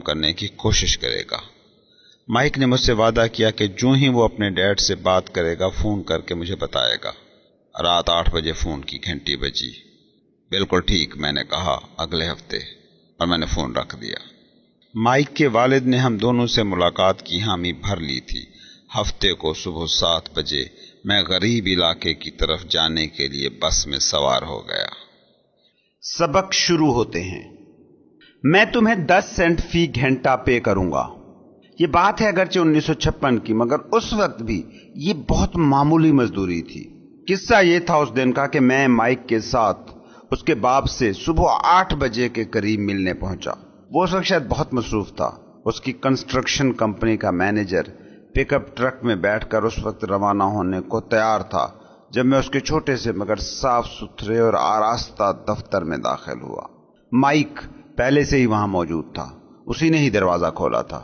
کرنے کی کوشش کرے گا۔ مائک نے مجھ سے وعدہ کیا کہ جو ہی وہ اپنے ڈیڈ سے بات کرے گا فون کر کے مجھے بتائے گا۔ رات 8 بجے فون کی گھنٹی بجی۔ بالکل ٹھیک، میں نے کہا، اگلے ہفتے، اور میں نے فون رکھ دیا۔ مائک کے والد نے ہم دونوں سے ملاقات کی حامی بھر لی تھی۔ ہفتے کو صبح 7 بجے میں غریب علاقے کی طرف جانے کے لیے بس میں سوار ہو گیا۔ سبق شروع ہوتے ہیں۔ میں تمہیں 10 سینٹ فی گھنٹہ پے کروں گا۔ یہ بات ہے اگرچہ 1956 کی، مگر اس وقت بھی یہ بہت معمولی مزدوری تھی۔ قصہ یہ تھا اس دن کا کہ میں مائک کے ساتھ اس کے باپ سے صبح 8 بجے کے قریب ملنے پہنچا۔ وہ اس وقت شاید بہت مصروف تھا۔ اس کی کنسٹرکشن کمپنی کا مینیجر پک اپ ٹرک میں بیٹھ کر اس وقت روانہ ہونے کو تیار تھا جب میں اس کے چھوٹے سے مگر صاف ستھرے اور آراستہ دفتر میں داخل ہوا۔ مائک پہلے سے ہی وہاں موجود تھا۔ اسی نے ہی دروازہ کھولا تھا۔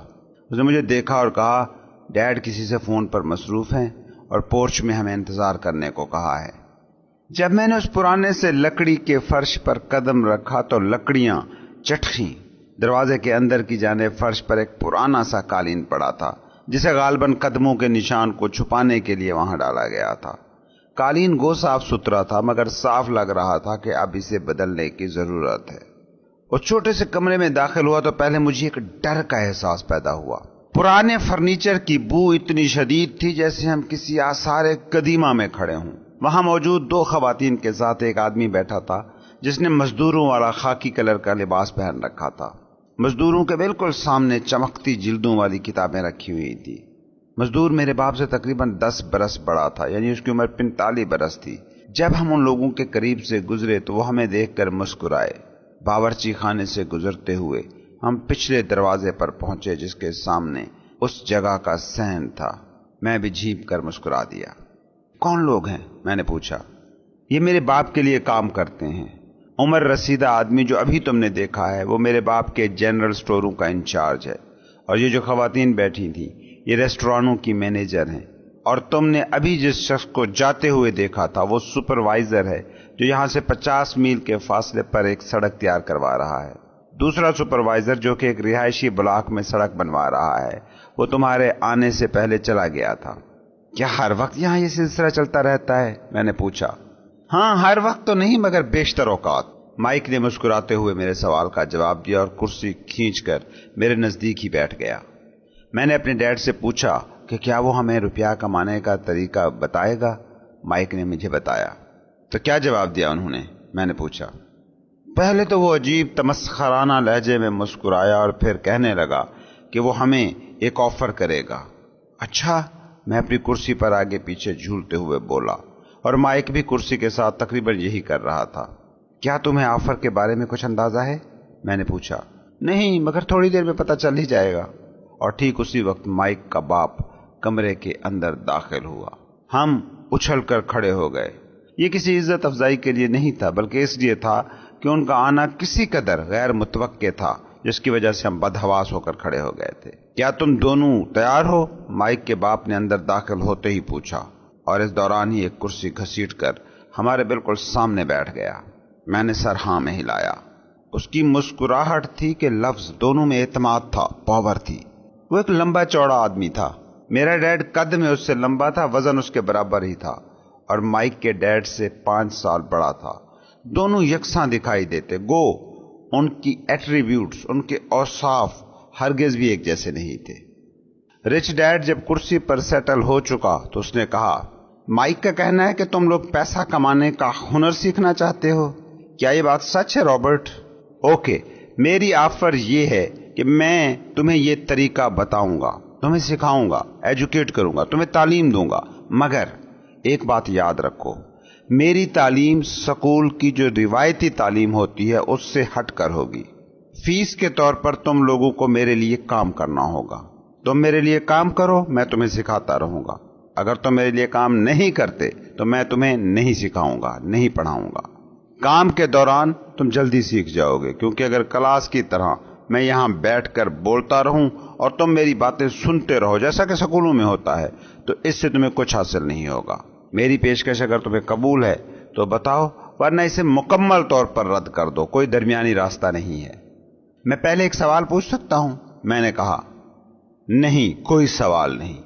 اس نے مجھے دیکھا اور کہا، ڈیڈ کسی سے فون پر مصروف ہیں اور پورچ میں ہمیں انتظار کرنے کو کہا ہے۔ جب میں نے اس پرانے سے لکڑی کے فرش پر قدم رکھا تو لکڑیاں چٹخیں۔ دروازے کے اندر کی جانب فرش پر ایک پرانا سا قالین پڑا تھا جسے غالباً قدموں کے نشان کو چھپانے کے لیے وہاں ڈالا گیا تھا۔ قالین گو صاف ستھرا تھا مگر صاف لگ رہا تھا کہ اب اسے بدلنے کی ضرورت ہے۔ اس چھوٹے سے کمرے میں داخل ہوا تو پہلے مجھے ایک ڈر کا احساس پیدا ہوا۔ پرانے فرنیچر کی بو اتنی شدید تھی جیسے ہم کسی آثار قدیمہ میں کھڑے ہوں۔ وہاں موجود 2 خواتین کے ساتھ ایک آدمی بیٹھا تھا جس نے مزدوروں والا خاکی کلر کا لباس پہن رکھا تھا۔ مزدوروں کے بالکل سامنے چمکتی جلدوں والی کتابیں رکھی ہوئی تھی۔ مزدور میرے باپ سے تقریباً 10 برس بڑا تھا، یعنی اس کی عمر 45 برس تھی۔ جب ہم ان لوگوں کے قریب سے گزرے تو وہ ہمیں دیکھ کر مسکرائے۔ باورچی خانے سے گزرتے ہوئے ہم پچھلے دروازے پر پہنچے جس کے سامنے اس جگہ کا صحن تھا۔ میں بھی جھیپ کر مسکرا دیا۔ کون لوگ ہیں؟ میں نے پوچھا۔ یہ میرے باپ کے لیے کام کرتے ہیں۔ عمر رسیدہ آدمی جو ابھی تم نے دیکھا ہے وہ میرے باپ کے جنرل سٹوروں کا انچارج ہے، اور یہ جو خواتین بیٹھی تھیں یہ ریسٹورانوں کی مینیجر ہیں، اور تم نے ابھی جس شخص کو جاتے ہوئے دیکھا تھا وہ سپروائزر ہے جو یہاں سے 50 میل کے فاصلے پر ایک سڑک تیار کروا رہا ہے۔ دوسرا سپروائزر جو کہ ایک رہائشی بلاک میں سڑک بنوا رہا ہے وہ تمہارے آنے سے پہلے چلا گیا تھا۔ کیا ہر وقت یہاں یہ سلسلہ چلتا رہتا ہے؟ میں نے پوچھا۔ ہاں، ہر وقت تو نہیں مگر بیشتر اوقات۔ مائک نے مسکراتے ہوئے میرے سوال کا جواب دیا اور کرسی کھینچ کر میرے نزدیک ہی بیٹھ گیا۔ میں نے اپنے ڈیڈ سے پوچھا کہ کیا وہ ہمیں روپیہ کمانے کا طریقہ بتائے گا؟ مائک نے مجھے بتایا۔ تو کیا جواب دیا انہوں نے؟ میں نے پوچھا۔ پہلے تو وہ عجیب تمسخرانہ لہجے میں مسکرایا اور پھر کہنے لگا کہ وہ ہمیں ایک آفر کرے گا۔ اچھا، میں اپنی کرسی پر آگے پیچھے جھولتے ہوئے بولا، اور مائک بھی کرسی کے ساتھ تقریباً یہی کر رہا تھا۔ کیا تمہیں آفر کے بارے میں کچھ اندازہ ہے؟ میں نے پوچھا۔ نہیں، مگر تھوڑی دیر میں پتہ چل ہی جائے گا۔ اور ٹھیک اسی وقت مائک کا باپ کمرے کے اندر داخل ہوا۔ ہم اچھل کر کھڑے ہو گئے۔ یہ کسی عزت افزائی کے لیے نہیں تھا بلکہ اس لیے تھا کہ ان کا آنا کسی قدر غیر متوقع تھا جس کی وجہ سے ہم بدحواس ہو کر کھڑے ہو گئے تھے۔ کیا تم دونوں تیار ہو؟ مائک کے باپ نے اندر داخل ہوتے ہی پوچھا، اور اس دوران ہی ایک کرسی گھسیٹ کر ہمارے بالکل سامنے بیٹھ گیا۔ میں نے سر ہاں میں ہلایا۔ اس کی مسکراہٹ تھی کہ لفظ دونوں میں اعتماد تھا، پاور تھی۔ وہ ایک لمبا چوڑا آدمی تھا۔ میرا ڈیڈ قد میں اس سے لمبا تھا، وزن اس کے برابر ہی تھا، اور مائک کے ڈیڈ سے 5 سال بڑا تھا۔ دونوں یکساں دکھائی دیتے، گو ان کی ایٹریبیوٹس، ان کے اوصاف ہرگز بھی ایک جیسے نہیں تھے۔ رچ ڈیڈ جب کرسی پر سیٹل ہو چکا تو اس نے کہا، مائک کا کہنا ہے کہ تم لوگ پیسہ کمانے کا ہنر سیکھنا چاہتے ہو۔ کیا یہ بات سچ ہے رابرٹ؟ اوکے، میری آفر یہ ہے کہ میں تمہیں یہ طریقہ بتاؤں گا، تمہیں سکھاؤں گا، ایجوکیٹ کروں گا، تمہیں تعلیم دوں گا، مگر ایک بات یاد رکھو، میری تعلیم سکول کی جو روایتی تعلیم ہوتی ہے اس سے ہٹ کر ہوگی۔ فیس کے طور پر تم لوگوں کو میرے لیے کام کرنا ہوگا۔ تم میرے لیے کام کرو، میں تمہیں سکھاتا رہوں گا۔ اگر تم میرے لیے کام نہیں کرتے تو میں تمہیں نہیں سکھاؤں گا، نہیں پڑھاؤں گا۔ کام کے دوران تم جلدی سیکھ جاؤ گے، کیونکہ اگر کلاس کی طرح میں یہاں بیٹھ کر بولتا رہوں اور تم میری باتیں سنتے رہو جیسا کہ سکولوں میں ہوتا ہے تو اس سے تمہیں کچھ حاصل نہیں ہوگا۔ میری پیشکش اگر تمہیں قبول ہے تو بتاؤ، ورنہ اسے مکمل طور پر رد کر دو، کوئی درمیانی راستہ نہیں ہے۔ میں پہلے ایک سوال پوچھ سکتا ہوں؟ میں نے کہا، نہیں، کوئی سوال نہیں،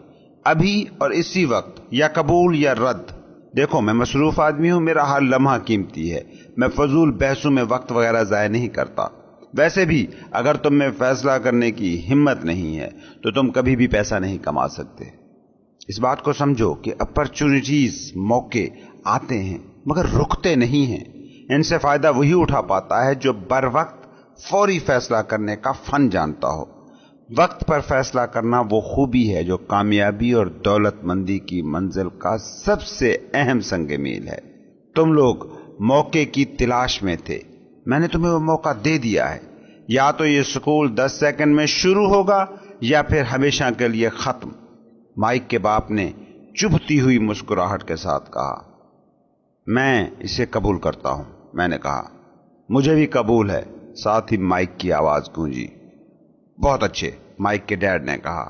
ابھی اور اسی وقت، یا قبول یا رد۔ دیکھو میں مصروف آدمی ہوں، میرا ہر لمحہ قیمتی ہے، میں فضول بحثوں میں وقت وغیرہ ضائع نہیں کرتا۔ ویسے بھی اگر تم میں فیصلہ کرنے کی ہمت نہیں ہے تو تم کبھی بھی پیسہ نہیں کما سکتے۔ اس بات کو سمجھو کہ اپرچونٹیز، موقع آتے ہیں مگر رکتے نہیں ہیں۔ ان سے فائدہ وہی اٹھا پاتا ہے جو بر وقت فوری فیصلہ کرنے کا فن جانتا ہو۔ وقت پر فیصلہ کرنا وہ خوبی ہے جو کامیابی اور دولت مندی کی منزل کا سب سے اہم سنگ میل ہے۔ تم لوگ موقع کی تلاش میں تھے، میں نے تمہیں وہ موقع دے دیا ہے۔ یا تو یہ سکول 10 سیکنڈ میں شروع ہوگا یا پھر ہمیشہ کے لیے ختم۔ مائک کے باپ نے چبھتی ہوئی مسکراہٹ کے ساتھ کہا۔ میں اسے قبول کرتا ہوں، میں نے کہا۔ مجھے بھی قبول ہے، ساتھ ہی مائک کی آواز گونجی۔ بہت اچھے، مائک کے ڈیڈ نے کہا۔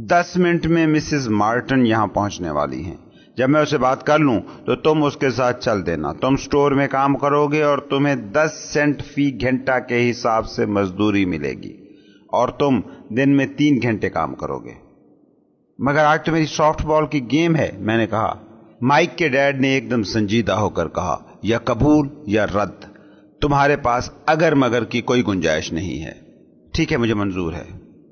10 منٹ میں مسز مارٹن یہاں پہنچنے والی ہیں۔ جب میں اسے بات کر لوں تو تم اس کے ساتھ چل دینا۔ تم سٹور میں کام کرو گے اور تمہیں 10 سینٹ فی گھنٹہ کے حساب سے مزدوری ملے گی، اور تم دن میں 3 گھنٹے کام کرو گے۔ مگر آج تو میری سافٹ بال کی گیم ہے، میں نے کہا۔ مائک کے ڈیڈ نے ایک دم سنجیدہ ہو کر کہا، یا قبول یا رد، تمہارے پاس اگر مگر کی کوئی گنجائش نہیں ہے۔ ٹھیک ہے، مجھے منظور ہے،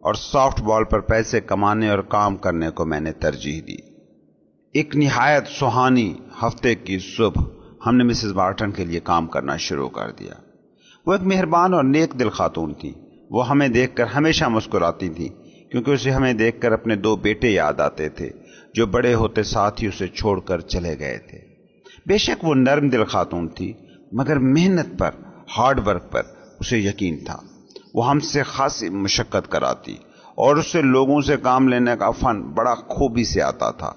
اور سافٹ بال پر پیسے کمانے اور کام کرنے کو میں نے ترجیح دی۔ ایک نہایت سہانی ہفتے کی صبح ہم نے مسز مارٹن کے لیے کام کرنا شروع کر دیا۔ وہ ایک مہربان اور نیک دل خاتون تھی۔ وہ ہمیں دیکھ کر ہمیشہ مسکراتی تھی، کیونکہ اسے ہمیں دیکھ کر اپنے 2 بیٹے یاد آتے تھے جو بڑے ہوتے ساتھ ہی اسے چھوڑ کر چلے گئے تھے۔ بے شک وہ نرم دل خاتون تھی، مگر محنت پر، ہارڈ ورک پر اسے یقین تھا۔ وہ ہم سے خاصی مشقت کراتی اور اس سے لوگوں سے کام لینے کا فن بڑا خوبی سے آتا تھا۔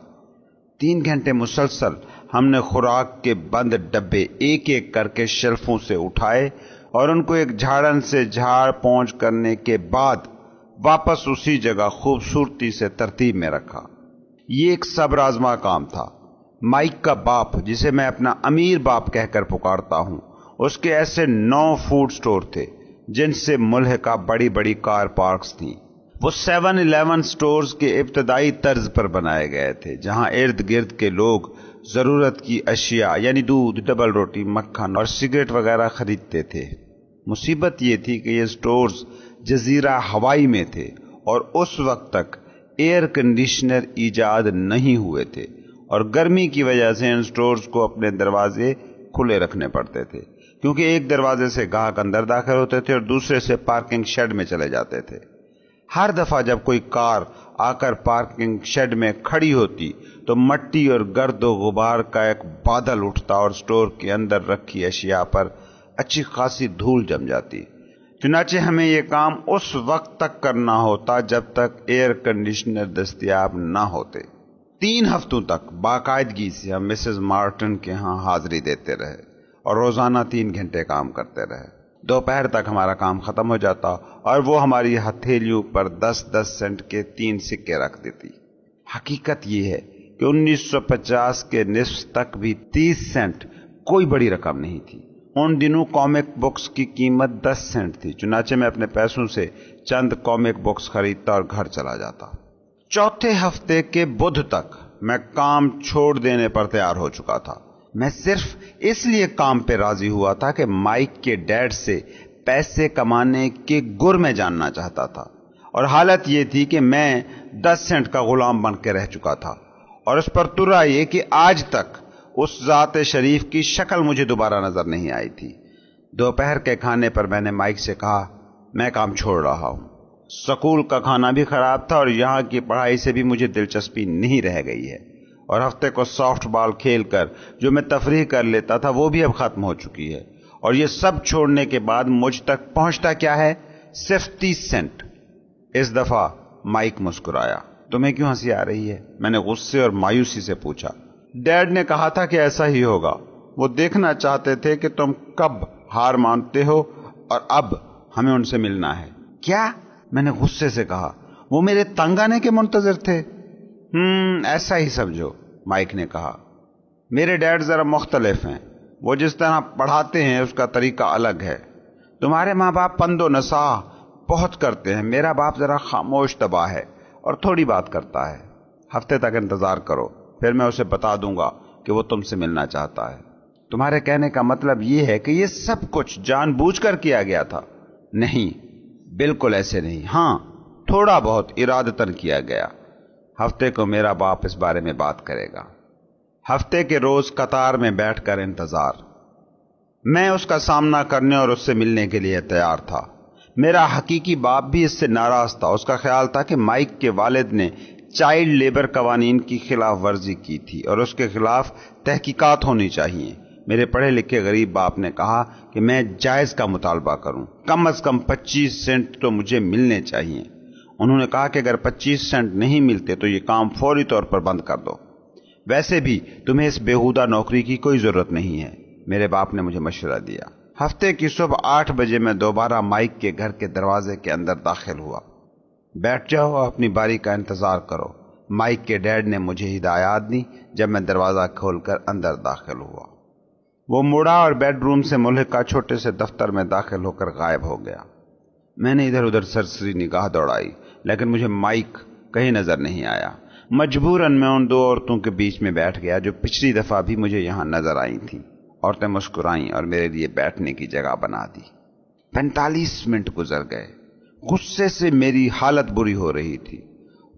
3 گھنٹے مسلسل ہم نے خوراک کے بند ڈبے ایک ایک کر کے شیلفوں سے اٹھائے اور ان کو ایک جھاڑن سے جھاڑ پونچھ کرنے کے بعد واپس اسی جگہ خوبصورتی سے ترتیب میں رکھا۔ یہ ایک صبر آزما کام تھا۔ مائک کا باپ، جسے میں اپنا امیر باپ کہہ کر پکارتا ہوں، اس کے ایسے 9 فوڈ سٹور تھے جن سے ملحقہ بڑی بڑی کار پارکس تھیں۔ وہ 7-Eleven سٹورز کے ابتدائی طرز پر بنائے گئے تھے، جہاں ارد گرد کے لوگ ضرورت کی اشیاء یعنی دودھ، ڈبل روٹی، مکھن اور سگریٹ وغیرہ خریدتے تھے۔ مصیبت یہ تھی کہ یہ سٹورز جزیرہ ہوائی میں تھے اور اس وقت تک ایئر کنڈیشنر ایجاد نہیں ہوئے تھے، اور گرمی کی وجہ سے ان سٹورز کو اپنے دروازے کھلے رکھنے پڑتے تھے، کیونکہ ایک دروازے سے گاہک اندر داخل ہوتے تھے اور دوسرے سے پارکنگ شیڈ میں چلے جاتے تھے۔ ہر دفعہ جب کوئی کار آ کر پارکنگ شیڈ میں کھڑی ہوتی تو مٹی اور گرد و غبار کا ایک بادل اٹھتا اور سٹور کے اندر رکھی اشیاء پر اچھی خاصی دھول جم جاتی۔ چنانچہ ہمیں یہ کام اس وقت تک کرنا ہوتا جب تک ایئر کنڈیشنر دستیاب نہ ہوتے۔ 3 ہفتوں تک باقاعدگی سے ہم مسز مارٹن کے ہاں حاضری دیتے رہے اور روزانہ 3 گھنٹے کام کرتے رہے۔ دوپہر تک ہمارا کام ختم ہو جاتا اور وہ ہماری ہتھیلیوں پر 10-10 سینٹ کے 3 سکے رکھ دیتی۔ حقیقت یہ ہے کہ 1950 کے نصف تک بھی 30 سینٹ کوئی بڑی رقم نہیں تھی۔ ان دنوں کامک بکس کی قیمت 10 سینٹ تھی، چنانچہ میں اپنے پیسوں سے چند کامک بکس خریدتا اور گھر چلا جاتا۔ چوتھے ہفتے کے بدھ تک میں کام چھوڑ دینے پر تیار ہو چکا تھا۔ میں صرف اس لیے کام پہ راضی ہوا تھا کہ مائک کے ڈیڈ سے پیسے کمانے کے گر میں جاننا چاہتا تھا، اور حالت یہ تھی کہ میں 10 سینٹ کا غلام بن کے رہ چکا تھا، اور اس پر ترا یہ کہ آج تک اس ذات شریف کی شکل مجھے دوبارہ نظر نہیں آئی تھی۔ دوپہر کے کھانے پر میں نے مائک سے کہا، میں کام چھوڑ رہا ہوں۔ سکول کا کھانا بھی خراب تھا اور یہاں کی پڑھائی سے بھی مجھے دلچسپی نہیں رہ گئی ہے، اور ہفتے کو سافٹ بال کھیل کر جو میں تفریح کر لیتا تھا وہ بھی اب ختم ہو چکی ہے، اور یہ سب چھوڑنے کے بعد مجھ تک پہنچتا کیا ہے؟ صرف 30 سینٹ۔ اس دفعہ مائک مسکرایا۔ تمہیں کیوں ہنسی آ رہی ہے؟ میں نے غصے اور مایوسی سے پوچھا۔ ڈیڈ نے کہا تھا کہ ایسا ہی ہوگا، وہ دیکھنا چاہتے تھے کہ تم کب ہار مانتے ہو، اور اب ہمیں ان سے ملنا ہے۔ کیا؟ میں نے غصے سے کہا۔ وہ میرے تنگ آنے کے منتظر تھے؟ ایسا ہی سمجھو، مائک نے کہا۔ میرے ڈیڈ ذرا مختلف ہیں، وہ جس طرح پڑھاتے ہیں اس کا طریقہ الگ ہے۔ تمہارے ماں باپ پند و نصاح بہت کرتے ہیں. میرا باپ ذرا خاموش طبع ہے اور تھوڑی بات کرتا ہے. ہفتے تک انتظار کرو، پھر میں اسے بتا دوں گا کہ وہ تم سے ملنا چاہتا ہے. تمہارے کہنے کا مطلب یہ ہے کہ یہ سب کچھ جان بوجھ کر کیا گیا تھا؟ نہیں، بالکل ایسے نہیں. ہاں، تھوڑا بہت ارادتاً کیا گیا. ہفتے کو میرا باپ اس بارے میں بات کرے گا. ہفتے کے روز قطار میں بیٹھ کر انتظار. میں اس کا سامنا کرنے اور اس سے ملنے کے لیے تیار تھا. میرا حقیقی باپ بھی اس سے ناراض تھا. اس کا خیال تھا کہ مائک کے والد نے چائلڈ لیبر قوانین کی خلاف ورزی کی تھی اور اس کے خلاف تحقیقات ہونی چاہیے. میرے پڑھے لکھے غریب باپ نے کہا کہ میں جائز کا مطالبہ کروں. کم از کم 25 سینٹ تو مجھے ملنے چاہیے. انہوں نے کہا کہ اگر 25 سینٹ نہیں ملتے تو یہ کام فوری طور پر بند کر دو. ویسے بھی تمہیں اس بیہودہ نوکری کی کوئی ضرورت نہیں ہے، میرے باپ نے مجھے مشورہ دیا. ہفتے کی صبح 8 بجے میں دوبارہ مائک کے گھر کے دروازے کے اندر داخل ہوا. بیٹھ جاؤ اور اپنی باری کا انتظار کرو، مائک کے ڈیڈ نے مجھے ہدایات دی جب میں دروازہ کھول کر اندر داخل ہوا. وہ مڑا اور بیڈ روم سے ملحقہ چھوٹے سے دفتر میں داخل ہو کر غائب ہو گیا. میں نے ادھر ادھر سرسری نگاہ دوڑائی لیکن مجھے مائک کہیں نظر نہیں آیا. مجبوراً میں ان دو عورتوں کے بیچ میں بیٹھ گیا جو پچھلی دفعہ بھی مجھے یہاں نظر آئی تھیں. عورتیں مسکرائیں اور میرے لیے بیٹھنے کی جگہ بنا دی. 45 منٹ گزر گئے. غصے سے میری حالت بری ہو رہی تھی.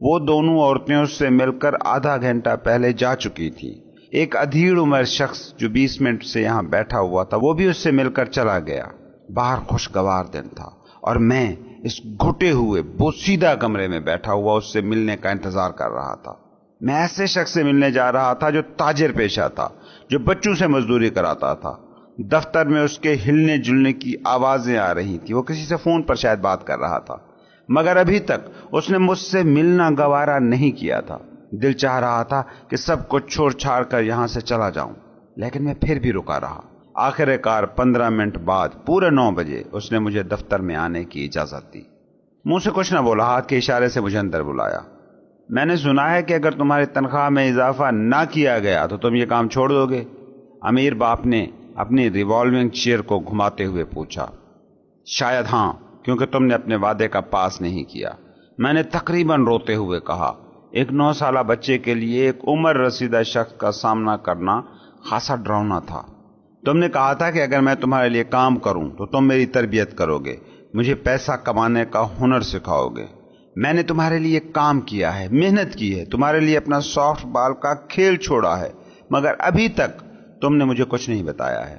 وہ دونوں عورتیں اس سے مل کر آدھا گھنٹہ پہلے جا چکی تھیں. ایک ادھیڑ عمر شخص جو 20 منٹ سے یہاں بیٹھا ہوا تھا وہ بھی اس سے مل کر چلا گیا. باہر خوشگوار دن تھا اور میں اس گھٹے ہوئے بوسیدہ کمرے میں بیٹھا ہوا اس سے ملنے کا انتظار کر رہا تھا. میں ایسے شخص سے ملنے جا رہا تھا جو تاجر پیشہ تھا، جو بچوں سے مزدوری کراتا تھا. دفتر میں اس کے ہلنے جلنے کی آوازیں آ رہی تھی. وہ کسی سے فون پر شاید بات کر رہا تھا، مگر ابھی تک اس نے مجھ سے ملنا گوارا نہیں کیا تھا. دل چاہ رہا تھا کہ سب کچھ چھوڑ چھاڑ کر یہاں سے چلا جاؤں، لیکن میں پھر بھی رکا رہا. آخر کار 15 منٹ بعد پورے 9 بجے اس نے مجھے دفتر میں آنے کی اجازت دی. منہ سے کچھ نہ بولا، ہاتھ کے اشارے سے مجھے اندر بلایا. میں نے سنا ہے کہ اگر تمہاری تنخواہ میں اضافہ نہ کیا گیا تو تم یہ کام چھوڑ دو گے؟ امیر باپ نے اپنی ریوالونگ چیئر کو گھماتے ہوئے پوچھا. شاید ہاں، کیونکہ تم نے اپنے وعدے کا پاس نہیں کیا، میں نے تقریباً روتے ہوئے کہا. ایک 9 سالہ بچے کے لیے ایک عمر رسیدہ شخص کا سامنا کرنا خاصا ڈراؤنا تھا. تم نے کہا تھا کہ اگر میں تمہارے لیے کام کروں تو تم میری تربیت کرو گے، مجھے پیسہ کمانے کا ہنر سکھاؤ گے. میں نے تمہارے لیے کام کیا ہے، محنت کی ہے، تمہارے لیے اپنا سافٹ بال کا کھیل چھوڑا ہے، مگر ابھی تک تم نے مجھے کچھ نہیں بتایا ہے.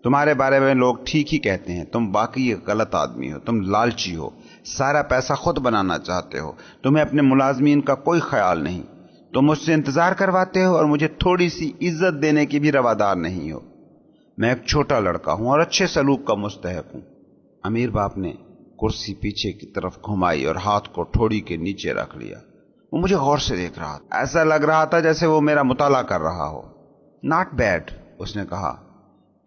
تمہارے بارے میں لوگ ٹھیک ہی کہتے ہیں. تم باقی ایک غلط آدمی ہو، تم لالچی ہو، سارا پیسہ خود بنانا چاہتے ہو، تمہیں اپنے ملازمین کا کوئی خیال نہیں، تم مجھ سے انتظار کرواتے ہو اور مجھے تھوڑی سی عزت دینے کی بھی روادار نہیں ہو. میں ایک چھوٹا لڑکا ہوں اور اچھے سلوک کا مستحق ہوں. امیر باپ نے کرسی پیچھے کی طرف گھمائی اور ہاتھ کو ٹھوڑی کے نیچے رکھ لیا. وہ مجھے غور سے دیکھ رہا تھا، ایسا لگ رہا تھا جیسے وہ میرا مطالعہ کر رہا ہو. ناٹ بیڈ، اس نے کہا.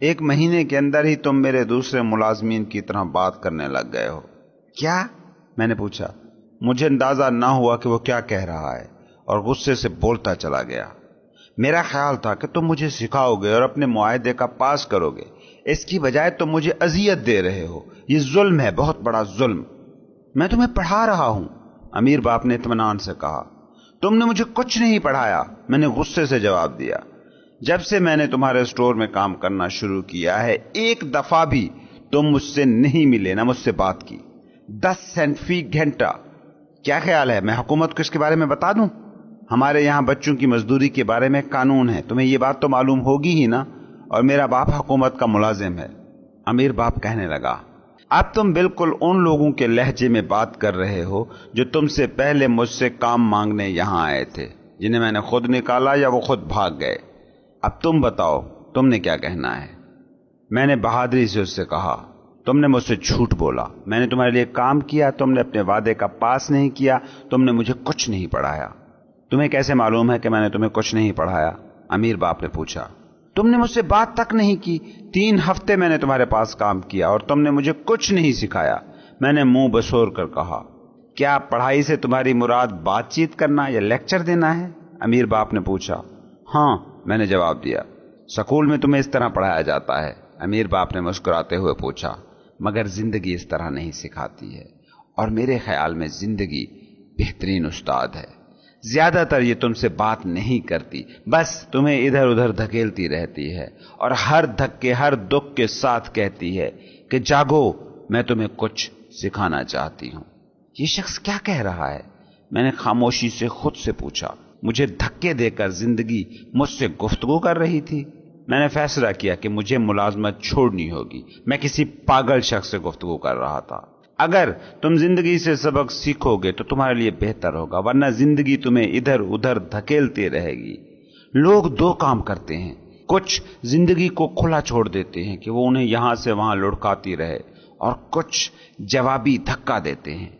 1 مہینے کے اندر ہی تم میرے دوسرے ملازمین کی طرح بات کرنے لگ گئے ہو. کیا؟ میں نے پوچھا. مجھے اندازہ نہ ہوا کہ وہ کیا کہہ رہا ہے اور غصے سے بولتا چلا گیا. میرا خیال تھا کہ تم مجھے سکھاؤ گے اور اپنے معاہدے کا پاس کرو گے، اس کی بجائے تم مجھے اذیت دے رہے ہو. یہ ظلم ہے، بہت بڑا ظلم. میں تمہیں پڑھا رہا ہوں، امیر باپ نے اطمینان سے کہا. تم نے مجھے کچھ نہیں پڑھایا، میں نے غصے سے جواب دیا. جب سے میں نے تمہارے اسٹور میں کام کرنا شروع کیا ہے 1 دفعہ بھی تم مجھ سے نہیں ملے، نہ مجھ سے بات کی. 10 سینٹ فی گھنٹہ. کیا خیال ہے میں حکومت کو اس کے بارے میں بتا دوں؟ ہمارے یہاں بچوں کی مزدوری کے بارے میں قانون ہے، تمہیں یہ بات تو معلوم ہوگی ہی نا. اور میرا باپ حکومت کا ملازم ہے. امیر باپ کہنے لگا. اب تم بالکل ان لوگوں کے لہجے میں بات کر رہے ہو جو تم سے پہلے مجھ سے کام مانگنے یہاں آئے تھے، جنہیں میں نے خود نکالا یا وہ خود بھاگ گئے. اب تم بتاؤ تم نے کیا کہنا ہے؟ میں نے بہادری سے اس سے کہا. تم نے مجھ سے جھوٹ بولا، میں نے تمہارے لیے کام کیا، تم نے اپنے وعدے کا پاس نہیں کیا، تم نے مجھے کچھ نہیں پڑھایا. تمہیں کیسے معلوم ہے کہ میں نے تمہیں کچھ نہیں پڑھایا؟ امیر باپ نے پوچھا. تم نے مجھ سے بات تک نہیں کی. 3 ہفتے میں نے تمہارے پاس کام کیا اور تم نے مجھے کچھ نہیں سکھایا. میں نے منہ بسور کر کہا. کیا پڑھائی سے تمہاری مراد بات چیت کرنا یا لیکچر دینا ہے؟ امیر باپ نے پوچھا. ہاں، میں نے جواب دیا. سکول میں تمہیں اس طرح پڑھایا جاتا ہے؟ امیر باپ نے مسکراتے ہوئے پوچھا. مگر زندگی اس طرح نہیں سکھاتی ہے. اور میرے خیال میں زندگی بہترین استاد ہے۔ زیادہ تر یہ تم سے بات نہیں کرتی، بس تمہیں ادھر ادھر دھکیلتی رہتی ہے اور ہر دھکے ہر دکھ کے ساتھ کہتی ہے کہ جاگو، میں تمہیں کچھ سکھانا چاہتی ہوں۔ یہ شخص کیا کہہ رہا ہے؟ میں نے خاموشی سے خود سے پوچھا۔ مجھے دھکے دے کر زندگی مجھ سے گفتگو کر رہی تھی۔ میں نے فیصلہ کیا کہ مجھے ملازمت چھوڑنی ہوگی۔ میں کسی پاگل شخص سے گفتگو کر رہا تھا۔ اگر تم زندگی سے سبق سیکھو گے تو تمہارے لیے بہتر ہوگا، ورنہ زندگی تمہیں ادھر ادھر دھکیلتی رہے گی۔ لوگ دو کام کرتے ہیں، کچھ زندگی کو کھلا چھوڑ دیتے ہیں کہ وہ انہیں یہاں سے وہاں لڑکاتی رہے، اور کچھ جوابی دھکا دیتے ہیں،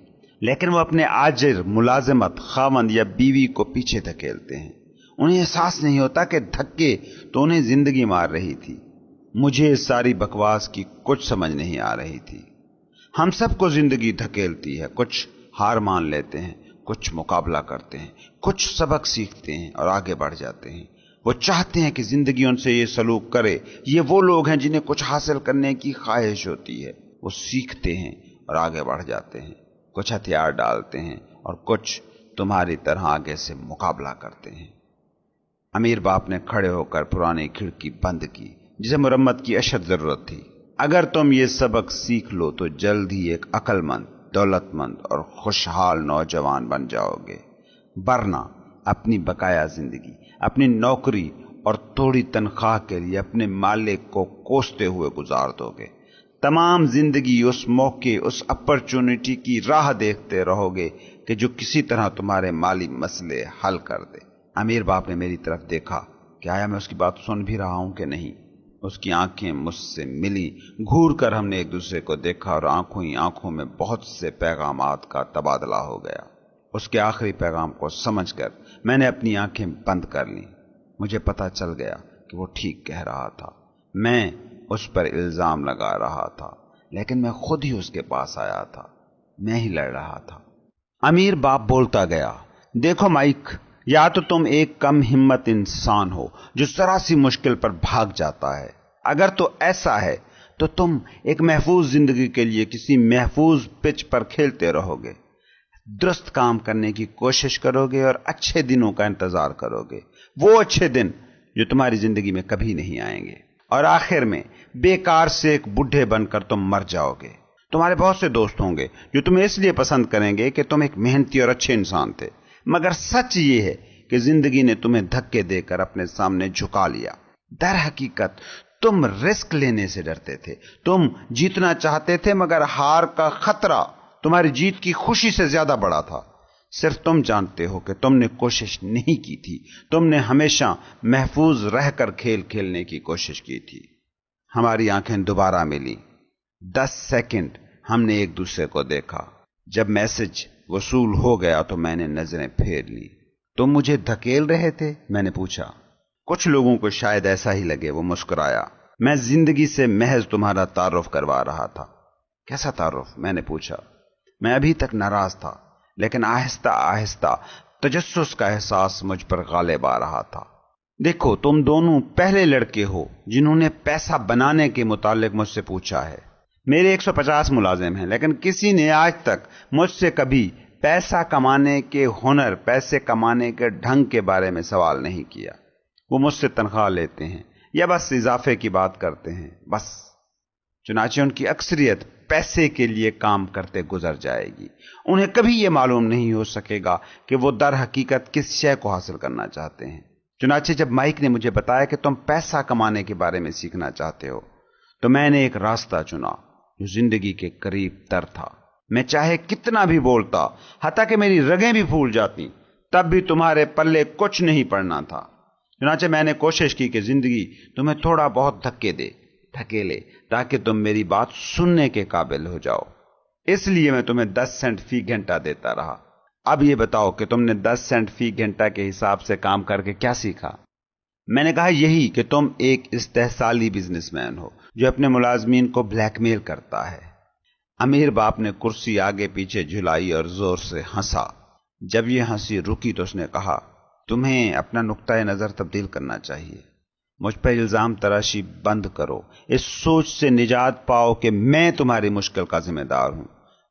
لیکن وہ اپنے آجر ملازمت، خاوند یا بیوی کو پیچھے دھکیلتے ہیں۔ انہیں احساس نہیں ہوتا کہ دھکے تو انہیں زندگی مار رہی تھی۔ مجھے اس ساری بکواس کی کچھ سمجھ نہیں آ رہی تھی۔ ہم سب کو زندگی دھکیلتی ہے، کچھ ہار مان لیتے ہیں، کچھ مقابلہ کرتے ہیں، کچھ سبق سیکھتے ہیں اور آگے بڑھ جاتے ہیں۔ وہ چاہتے ہیں کہ زندگی ان سے یہ سلوک کرے۔ یہ وہ لوگ ہیں جنہیں کچھ حاصل کرنے کی خواہش ہوتی ہے۔ وہ سیکھتے ہیں اور آگے بڑھ جاتے ہیں، کچھ ہتھیار ڈالتے ہیں اور کچھ تمہاری طرح آگے سے مقابلہ کرتے ہیں۔ امیر باپ نے کھڑے ہو کر پرانی کھڑکی بند کی جسے مرمت کی اشد ضرورت تھی۔ اگر تم یہ سبق سیکھ لو تو جلد ہی ایک عقل مند، دولت مند اور خوشحال نوجوان بن جاؤ گے، ورنہ اپنی بقایا زندگی، اپنی نوکری اور تھوڑی تنخواہ کے لیے اپنے مالک کو کوستے ہوئے گزار دو گے۔ تمام زندگی اس موقع، اس اپرچونٹی کی راہ دیکھتے رہو گے کہ جو کسی طرح تمہارے مالی مسئلے حل کر دے۔ امیر باپ نے میری طرف دیکھا کہ آیا میں اس کی بات سن بھی رہا ہوں کہ نہیں۔ اس کی آنکھیں مجھ سے ملی، گھور کر ہم نے ایک دوسرے کو دیکھا اور آنکھوں ہی آنکھوں میں بہت سے پیغامات کا تبادلہ ہو گیا۔ اس کے آخری پیغام کو سمجھ کر میں نے اپنی آنکھیں بند کر لیں۔ مجھے پتا چل گیا کہ وہ ٹھیک کہہ رہا تھا۔ میں اس پر الزام لگا رہا تھا، لیکن میں خود ہی اس کے پاس آیا تھا، میں ہی لڑ رہا تھا۔ امیر باپ بولتا گیا، دیکھو مائک، یا تو تم ایک کم ہمت انسان ہو جو ذرا سی مشکل پر بھاگ جاتا ہے، اگر تو ایسا ہے تو تم ایک محفوظ زندگی کے لیے کسی محفوظ پچ پر کھیلتے رہو گے، درست کام کرنے کی کوشش کرو گے اور اچھے دنوں کا انتظار کرو گے، وہ اچھے دن جو تمہاری زندگی میں کبھی نہیں آئیں گے، اور آخر میں بیکار سے ایک بڈھے بن کر تم مر جاؤ گے۔ تمہارے بہت سے دوست ہوں گے جو تمہیں اس لیے پسند کریں گے کہ تم ایک محنتی اور اچھے انسان تھے، مگر سچ یہ ہے کہ زندگی نے تمہیں دھکے دے کر اپنے سامنے جھکا لیا۔ در حقیقت تم رسک لینے سے ڈرتے تھے، تم جیتنا چاہتے تھے، مگر ہار کا خطرہ تمہاری جیت کی خوشی سے زیادہ بڑا تھا۔ صرف تم جانتے ہو کہ تم نے کوشش نہیں کی تھی، تم نے ہمیشہ محفوظ رہ کر کھیل کھیلنے کی کوشش کی تھی۔ ہماری آنکھیں دوبارہ ملی۔ 10 سیکنڈ ہم نے ایک دوسرے کو دیکھا۔ جب میسج وصول ہو گیا تو میں نے نظریں پھیر لی۔ تم مجھے دھکیل رہے تھے؟ میں نے پوچھا۔ کچھ لوگوں کو شاید ایسا ہی لگے، وہ مسکرایا۔ میں زندگی سے محض تمہارا تعارف کروا رہا تھا۔ کیسا تعارف؟ میں نے پوچھا۔ میں ابھی تک ناراض تھا، لیکن آہستہ آہستہ تجسس کا احساس مجھ پر غالب آ رہا تھا۔ دیکھو، تم دونوں پہلے لڑکے ہو جنہوں نے پیسہ بنانے کے متعلق مجھ سے پوچھا ہے۔ میرے 150 ملازم ہیں، لیکن کسی نے آج تک مجھ سے کبھی پیسہ کمانے کے ہنر، پیسے کمانے کے ڈھنگ کے بارے میں سوال نہیں کیا۔ وہ مجھ سے تنخواہ لیتے ہیں یا بس اضافے کی بات کرتے ہیں، بس۔ چنانچہ ان کی اکثریت پیسے کے لیے کام کرتے گزر جائے گی۔ انہیں کبھی یہ معلوم نہیں ہو سکے گا کہ وہ در حقیقت کس شے کو حاصل کرنا چاہتے ہیں۔ چنانچہ جب مائک نے مجھے بتایا کہ تم پیسہ کمانے کے بارے میں سیکھنا چاہتے ہو، تو میں نے ایک راستہ چنا جو زندگی کے قریب تر تھا۔ میں چاہے کتنا بھی بولتا، حتیٰ کہ میری رگیں بھی پھول جاتی، تب بھی تمہارے پلے کچھ نہیں پڑنا تھا۔ چنانچہ میں نے کوشش کی کہ زندگی تمہیں تھوڑا بہت دھکیلے تاکہ تم میری بات سننے کے قابل ہو جاؤ۔ اس لیے میں تمہیں 10 سینٹ فی گھنٹہ دیتا رہا۔ اب یہ بتاؤ کہ تم نے 10 سینٹ فی گھنٹہ کے حساب سے کام کر کے کیا سیکھا؟ میں نے کہا یہی کہ تم ایک استحصالی بزنس مین ہو جو اپنے ملازمین کو بلیک میل کرتا ہے۔ امیر باپ نے کرسی آگے پیچھے جھلائی اور زور سے ہنسا۔ جب یہ ہنسی رکی تو اس نے کہا، تمہیں اپنا نقطۂ نظر تبدیل کرنا چاہیے۔ مجھ پر الزام تراشی بند کرو، اس سوچ سے نجات پاؤ کہ میں تمہاری مشکل کا ذمہ دار ہوں۔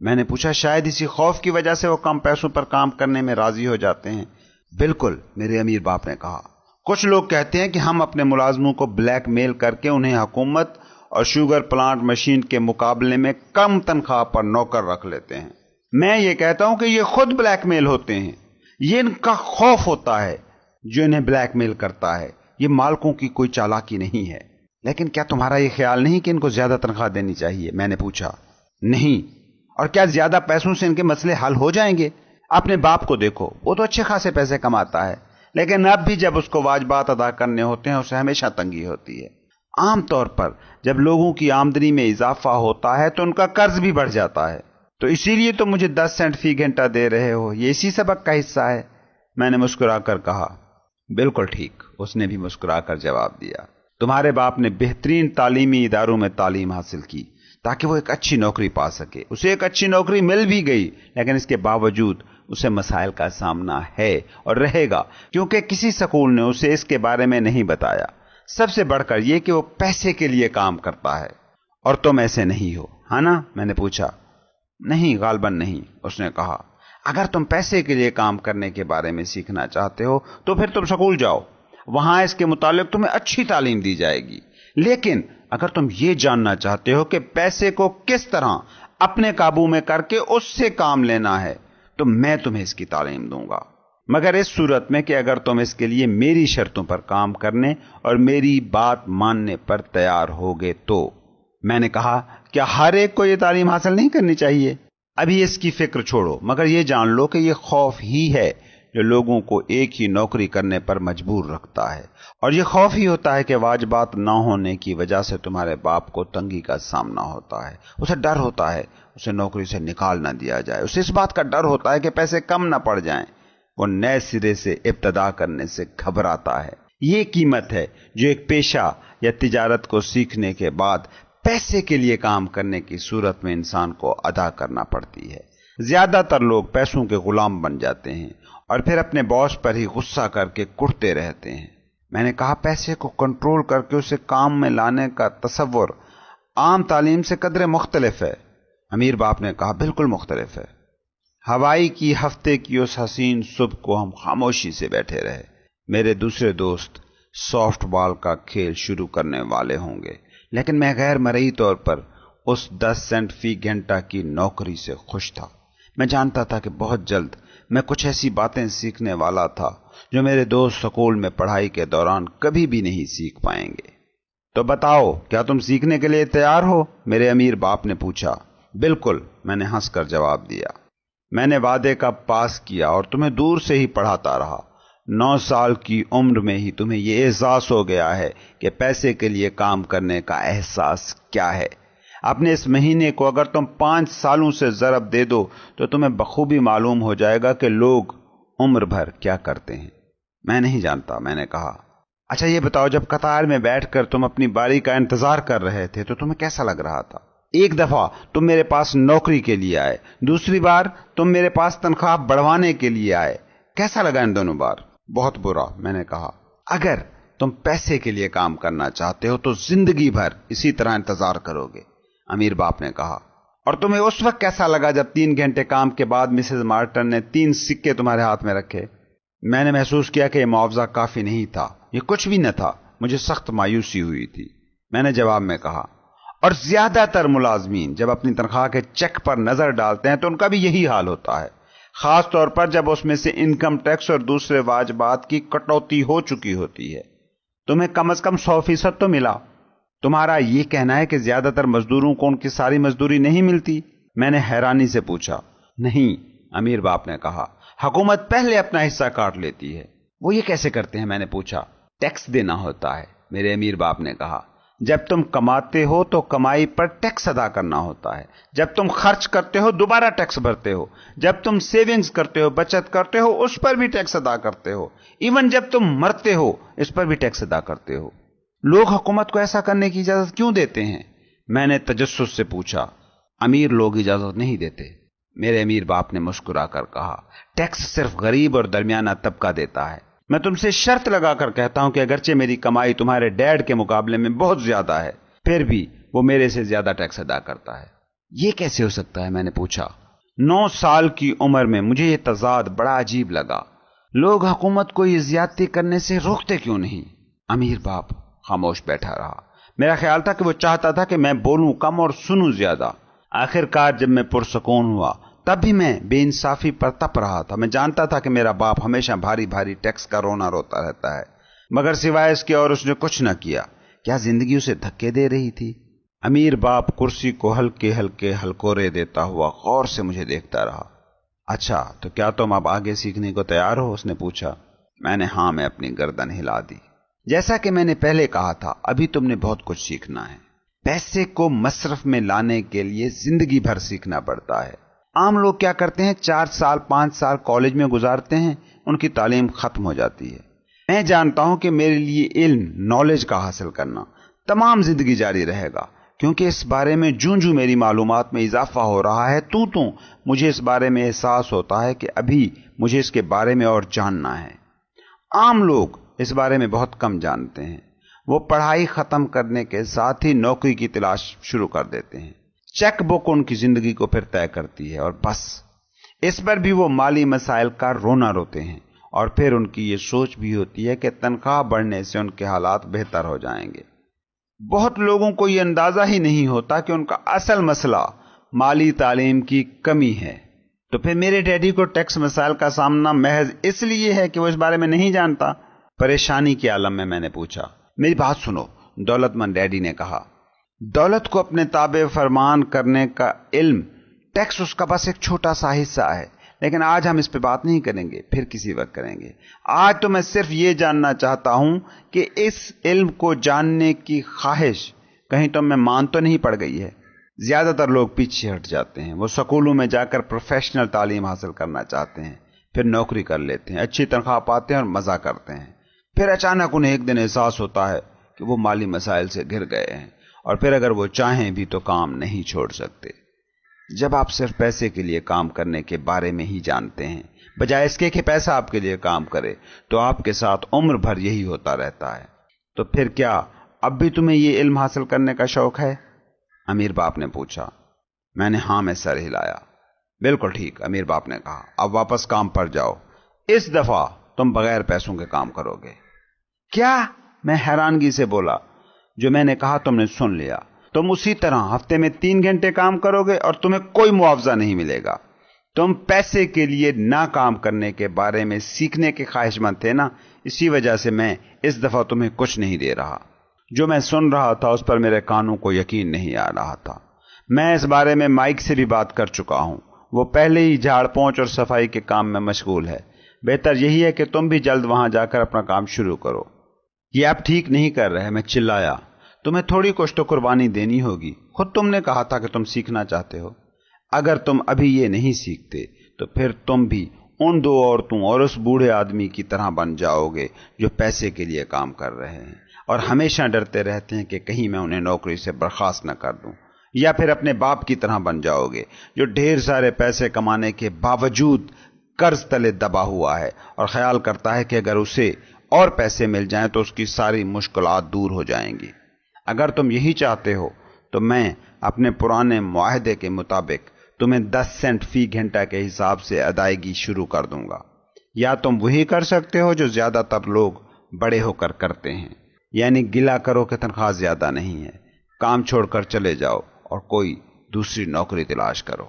میں نے پوچھا شاید اسی خوف کی وجہ سے وہ کم پیسوں پر کام کرنے میں راضی ہو جاتے ہیں؟ بالکل، میرے امیر باپ نے کہا، کچھ لوگ کہتے ہیں کہ ہم اپنے ملازموں کو بلیک میل کر کے انہیں حکومت اور شوگر پلانٹ مشین کے مقابلے میں کم تنخواہ پر نوکر رکھ لیتے ہیں۔ میں یہ کہتا ہوں کہ یہ خود بلیک میل ہوتے ہیں، یہ ان کا خوف ہوتا ہے جو انہیں بلیک میل کرتا ہے، یہ مالکوں کی کوئی چالاکی نہیں ہے۔ لیکن کیا تمہارا یہ خیال نہیں کہ ان کو زیادہ تنخواہ دینی چاہیے؟ میں نے پوچھا۔ نہیں، اور کیا زیادہ پیسوں سے ان کے مسئلے حل ہو جائیں گے؟ اپنے باپ کو دیکھو، وہ تو اچھے خاصے پیسے کماتا ہے، لیکن اب بھی جب اس کو واجبات ادا کرنے ہوتے ہیں اسے ہمیشہ تنگی ہوتی ہے۔ عام طور پر جب لوگوں کی آمدنی میں اضافہ ہوتا ہے تو ان کا قرض بھی بڑھ جاتا ہے، تو اسی لیے تو مجھے 10 سینٹ فی گھنٹہ دے رہے ہو، یہ اسی سبق کا حصہ ہے؟ میں نے مسکرا کر کہا۔ بالکل ٹھیک، اس نے بھی مسکرا کر جواب دیا۔ تمہارے باپ نے بہترین تعلیمی اداروں میں تعلیم حاصل کی تاکہ وہ ایک اچھی نوکری پا سکے۔ اسے ایک اچھی نوکری مل بھی گئی، لیکن اس کے باوجود اسے مسائل کا سامنا ہے اور رہے گا، کیونکہ کسی سکول نے اسے اس کے بارے میں نہیں بتایا۔ سب سے بڑھ کر یہ کہ وہ پیسے کے لیے کام کرتا ہے، اور تم ایسے نہیں ہو، ہے نا؟ میں نے پوچھا۔ نہیں، غالباً نہیں، اس نے کہا۔ اگر تم پیسے کے لیے کام کرنے کے بارے میں سیکھنا چاہتے ہو تو پھر تم سکول جاؤ، وہاں اس کے متعلق تمہیں اچھی تعلیم دی جائے گی۔ لیکن اگر تم یہ جاننا چاہتے ہو کہ پیسے کو کس طرح اپنے قابو میں کر کے اس سے کام لینا ہے تو میں تمہیں اس کی تعلیم دوں گا، مگر اس صورت میں کہ اگر تم اس کے لیے میری شرطوں پر کام کرنے اور میری بات ماننے پر تیار ہوگے تو۔ میں نے کہا، کیا ہر ایک کو یہ تعلیم حاصل نہیں کرنی چاہیے؟ ابھی اس کی فکر چھوڑو، مگر یہ جان لو کہ یہ خوف ہی ہے جو لوگوں کو ایک ہی نوکری کرنے پر مجبور رکھتا ہے، اور یہ خوف ہی ہوتا ہے کہ واجبات نہ ہونے کی وجہ سے تمہارے باپ کو تنگی کا سامنا ہوتا ہے۔ اسے ڈر ہوتا ہے اسے نوکری سے نکال نہ دیا جائے، اسے اس بات کا ڈر ہوتا ہے کہ پیسے کم نہ پڑ جائیں، وہ نئے سرے سے ابتدا کرنے سے گھبراتا ہے۔ یہ قیمت ہے جو ایک پیشہ یا تجارت کو سیکھنے کے بعد پیسے کے لیے کام کرنے کی صورت میں انسان کو ادا کرنا پڑتی ہے۔ زیادہ تر لوگ پیسوں کے غلام بن جاتے ہیں اور پھر اپنے باس پر ہی غصہ کر کے کٹتے رہتے ہیں۔ میں نے کہا، پیسے کو کنٹرول کر کے اسے کام میں لانے کا تصور عام تعلیم سے قدرے مختلف ہے۔ امیر باپ نے کہا، بالکل مختلف ہے۔ ہوائی کی ہفتے کی اس حسین صبح کو ہم خاموشی سے بیٹھے رہے۔ میرے دوسرے دوست سافٹ بال کا کھیل شروع کرنے والے ہوں گے، لیکن میں غیر مرئی طور پر اس 10 سینٹ فی گھنٹہ کی نوکری سے خوش تھا۔ میں جانتا تھا کہ بہت جلد میں کچھ ایسی باتیں سیکھنے والا تھا جو میرے دوست سکول میں پڑھائی کے دوران کبھی بھی نہیں سیکھ پائیں گے۔ تو بتاؤ، کیا تم سیکھنے کے لیے تیار ہو؟ میرے امیر باپ نے پوچھا۔ بالکل، میں نے ہنس کر جواب دیا۔ میں نے وعدے کا پاس کیا اور تمہیں دور سے ہی پڑھاتا رہا۔ 9 سال کی عمر میں ہی تمہیں یہ احساس ہو گیا ہے کہ پیسے کے لیے کام کرنے کا احساس کیا ہے۔ اپنے اس مہینے کو اگر تم 5 سالوں سے ضرب دے دو تو تمہیں بخوبی معلوم ہو جائے گا کہ لوگ عمر بھر کیا کرتے ہیں۔ میں نہیں جانتا، میں نے کہا۔ اچھا یہ بتاؤ، جب قطار میں بیٹھ کر تم اپنی باری کا انتظار کر رہے تھے تو تمہیں کیسا لگ رہا تھا؟ ایک دفعہ تم میرے پاس نوکری کے لیے آئے، دوسری بار تم میرے پاس تنخواہ بڑھوانے کے لیے آئے، کیسا لگا ان دونوں بار؟ بہت برا، میں نے کہا۔ اگر تم پیسے کے لیے کام کرنا چاہتے ہو تو زندگی بھر اسی طرح انتظار کرو گے، امیر باپ نے کہا۔ اور تمہیں اس وقت کیسا لگا جب 3 گھنٹے کام کے بعد مسز مارٹن نے 3 سکے تمہارے ہاتھ میں رکھے؟ میں نے محسوس کیا کہ یہ معاوضہ کافی نہیں تھا، یہ کچھ بھی نہ تھا۔ مجھے سخت مایوسی ہوئی تھی۔ میں نے جواب میں کہا، اور زیادہ تر ملازمین جب اپنی تنخواہ کے چیک پر نظر ڈالتے ہیں تو ان کا بھی یہی حال ہوتا ہے، خاص طور پر جب اس میں سے انکم ٹیکس اور دوسرے واجبات کی کٹوتی ہو چکی ہوتی ہے۔ تمہیں کم از کم 100% تو ملا۔ تمہارا یہ کہنا ہے کہ زیادہ تر مزدوروں کو ان کی ساری مزدوری نہیں ملتی؟ میں نے حیرانی سے پوچھا۔ نہیں، امیر باپ نے کہا، حکومت پہلے اپنا حصہ کاٹ لیتی ہے۔ وہ یہ کیسے کرتے ہیں؟ میں نے پوچھا۔ ٹیکس دینا ہوتا ہے، میرے امیر باپ نے کہا۔ جب تم کماتے ہو تو کمائی پر ٹیکس ادا کرنا ہوتا ہے، جب تم خرچ کرتے ہو دوبارہ ٹیکس بھرتے ہو، جب تم سیونگز کرتے ہو، بچت کرتے ہو، اس پر بھی ٹیکس ادا کرتے ہو، ایون جب تم مرتے ہو اس پر بھی ٹیکس ادا کرتے ہو۔ لوگ حکومت کو ایسا کرنے کی اجازت کیوں دیتے ہیں؟ میں نے تجسس سے پوچھا۔ امیر لوگ اجازت نہیں دیتے، میرے امیر باپ نے مسکرا کر کہا۔ ٹیکس صرف غریب اور درمیانہ طبقہ دیتا ہے۔ میں تم سے شرط لگا کر کہتا ہوں کہ اگرچہ میری کمائی تمہارے ڈیڈ کے مقابلے میں بہت زیادہ ہے، پھر بھی وہ میرے سے زیادہ ٹیکس ادا کرتا ہے۔ یہ کیسے ہو سکتا ہے؟ میں نے پوچھا۔ 9 سال کی عمر میں مجھے یہ تضاد بڑا عجیب لگا۔ لوگ حکومت کو یہ زیادتی کرنے سے روکتے کیوں نہیں؟ امیر باپ خاموش بیٹھا رہا۔ میرا خیال تھا کہ وہ چاہتا تھا کہ میں بولوں کم اور سنوں زیادہ۔ آخر کار جب میں پرسکون ہوا تب بھی میں بے انصافی پر تپ رہا تھا۔ میں جانتا تھا کہ میرا باپ ہمیشہ بھاری بھاری ٹیکس کا رونا روتا رہتا ہے، مگر سوائے اس کے اور اس نے کچھ نہ کیا۔ کیا زندگی اسے دھکے دے رہی تھی؟ امیر باپ کرسی کو ہلکے ہلکے ہلکورے دیتا ہوا غور سے مجھے دیکھتا رہا۔ اچھا تو کیا تم اب آگے سیکھنے کو تیار ہو؟ اس نے پوچھا۔ میں نے ہاں میں اپنی گردن ہلا دی۔ جیسا کہ میں نے پہلے کہا تھا، ابھی تم نے بہت کچھ سیکھنا ہے۔ پیسے کو مصرف میں لانے کے لیے زندگی بھر سیکھنا پڑتا ہے۔ عام لوگ کیا کرتے ہیں، 4 سال 5 سال کالج میں گزارتے ہیں، ان کی تعلیم ختم ہو جاتی ہے۔ میں جانتا ہوں کہ میرے لیے علم، نالج کا حاصل کرنا تمام زندگی جاری رہے گا، کیونکہ اس بارے میں جوں میری معلومات میں اضافہ ہو رہا ہے تو مجھے اس بارے میں احساس ہوتا ہے کہ ابھی مجھے اس کے بارے میں اور جاننا ہے۔ عام لوگ اس بارے میں بہت کم جانتے ہیں۔ وہ پڑھائی ختم کرنے کے ساتھ ہی نوکری کی تلاش شروع کر دیتے ہیں۔ چیک بک ان کی زندگی کو پھر طے کرتی ہے اور بس اس پر بھی وہ مالی مسائل کا رونا روتے ہیں، اور پھر ان کی یہ سوچ بھی ہوتی ہے کہ تنخواہ بڑھنے سے ان کے حالات بہتر ہو جائیں گے۔ بہت لوگوں کو یہ اندازہ ہی نہیں ہوتا کہ ان کا اصل مسئلہ مالی تعلیم کی کمی ہے۔ تو پھر میرے ڈیڈی کو ٹیکس مسائل کا سامنا محض اس لیے ہے کہ وہ اس بارے میں نہیں جانتا؟ پریشانی کے عالم میں نے پوچھا۔ میری بات سنو، دولت مند ڈیڈی نے کہا۔ دولت کو اپنے تابع فرمان کرنے کا علم، ٹیکس اس کا بس ایک چھوٹا سا حصہ ہے، لیکن آج ہم اس پہ بات نہیں کریں گے، پھر کسی وقت کریں گے۔ آج تو میں صرف یہ جاننا چاہتا ہوں کہ اس علم کو جاننے کی خواہش کہیں تم میں مان تو نہیں پڑ گئی ہے؟ زیادہ تر لوگ پیچھے ہٹ جاتے ہیں۔ وہ سکولوں میں جا کر پروفیشنل تعلیم حاصل کرنا چاہتے ہیں، پھر نوکری کر لیتے ہیں، اچھی تنخواہ پاتے ہیں اور مزہ کرتے ہیں۔ پھر اچانک انہیں ایک دن احساس ہوتا ہے کہ وہ مالی مسائل سے گھر گئے ہیں، اور پھر اگر وہ چاہیں بھی تو کام نہیں چھوڑ سکتے۔ جب آپ صرف پیسے کے لیے کام کرنے کے بارے میں ہی جانتے ہیں، بجائے اس کے کہ پیسہ آپ کے لیے کام کرے، تو آپ کے ساتھ عمر بھر یہی ہوتا رہتا ہے۔ تو پھر کیا اب بھی تمہیں یہ علم حاصل کرنے کا شوق ہے؟ امیر باپ نے پوچھا۔ میں نے ہاں میں سر ہلایا۔ بالکل ٹھیک، امیر باپ نے کہا، اب واپس کام پر جاؤ۔ اس دفعہ تم بغیر پیسوں کے کام کرو گے۔ کیا؟ میں حیرانگی سے بولا۔ جو میں نے کہا تم نے سن لیا۔ تم اسی طرح ہفتے میں 3 گھنٹے کام کرو گے اور تمہیں کوئی معاوضہ نہیں ملے گا۔ تم پیسے کے لیے نہ کام کرنے کے بارے میں سیکھنے کے خواہش مند تھے نا، اسی وجہ سے میں اس دفعہ تمہیں کچھ نہیں دے رہا۔ جو میں سن رہا تھا اس پر میرے کانوں کو یقین نہیں آ رہا تھا۔ میں اس بارے میں مائک سے بھی بات کر چکا ہوں، وہ پہلے ہی جھاڑ پونچھ اور صفائی کے کام میں مشغول ہے۔ بہتر یہی ہے کہ تم بھی جلد وہاں جا کر اپنا کام شروع کرو۔ یہ آپ ٹھیک نہیں کر رہے، میں چلایا۔ تمہیں تھوڑی کچھ تو قربانی دینی ہوگی، خود تم نے کہا تھا کہ تم سیکھنا چاہتے ہو۔ اگر تم ابھی یہ نہیں سیکھتے تو پھر تم بھی ان 2 عورتوں اور اس بوڑھے آدمی کی طرح بن جاؤ گے جو پیسے کے لیے کام کر رہے ہیں اور ہمیشہ ڈرتے رہتے ہیں کہ کہیں میں انہیں نوکری سے برخاست نہ کر دوں، یا پھر اپنے باپ کی طرح بن جاؤ گے جو ڈھیر سارے پیسے کمانے کے باوجود قرض تلے دبا ہوا ہے اور خیال کرتا ہے کہ اگر اسے اور پیسے مل جائیں تو اس کی ساری مشکلات دور ہو جائیں گی۔ اگر تم یہی چاہتے ہو تو میں اپنے پرانے معاہدے کے مطابق تمہیں 10 سینٹ فی گھنٹہ کے حساب سے ادائیگی شروع کر دوں گا، یا تم وہی کر سکتے ہو جو زیادہ تر لوگ بڑے ہو کر کرتے ہیں، یعنی گلہ کرو کہ تنخواہ زیادہ نہیں ہے، کام چھوڑ کر چلے جاؤ اور کوئی دوسری نوکری تلاش کرو۔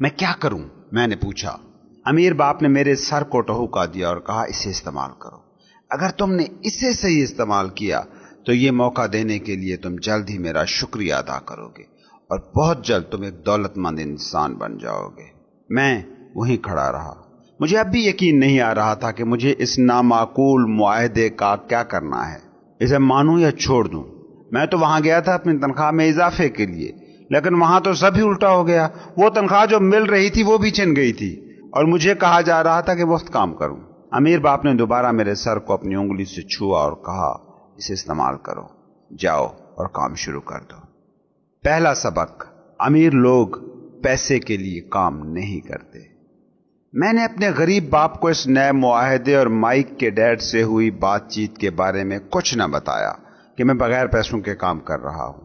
میں کیا کروں؟ میں نے پوچھا۔ امیر باپ نے میرے سر کو ٹہوکا دیا اور کہا، اسے استعمال کرو۔ اگر تم نے اسے صحیح استعمال کیا تو یہ موقع دینے کے لیے تم جلد ہی میرا شکریہ ادا کرو گے اور بہت جلد تم ایک دولت مند انسان بن جاؤ گے۔ میں وہیں کھڑا رہا۔ مجھے اب بھی یقین نہیں آ رہا تھا کہ مجھے اس نامعقول معاہدے کا کیا کرنا ہے، اسے مانوں یا چھوڑ دوں۔ میں تو وہاں گیا تھا اپنی تنخواہ میں اضافے کے لیے، لیکن وہاں تو سب ہی الٹا ہو گیا۔ وہ تنخواہ جو مل رہی تھی وہ بھی چھن گئی تھی اور مجھے کہا جا رہا تھا کہ مفت کام کروں۔ امیر باپ نے دوبارہ میرے سر کو اپنی انگلی سے چھوا اور کہا، اسے استعمال کرو، جاؤ اور کام شروع کر دو۔ پہلا سبق، امیر لوگ پیسے کے لیے کام نہیں کرتے۔ میں نے اپنے غریب باپ کو اس نئے معاہدے اور مائک کے ڈیڈ سے ہوئی بات چیت کے بارے میں کچھ نہ بتایا کہ میں بغیر پیسوں کے کام کر رہا ہوں۔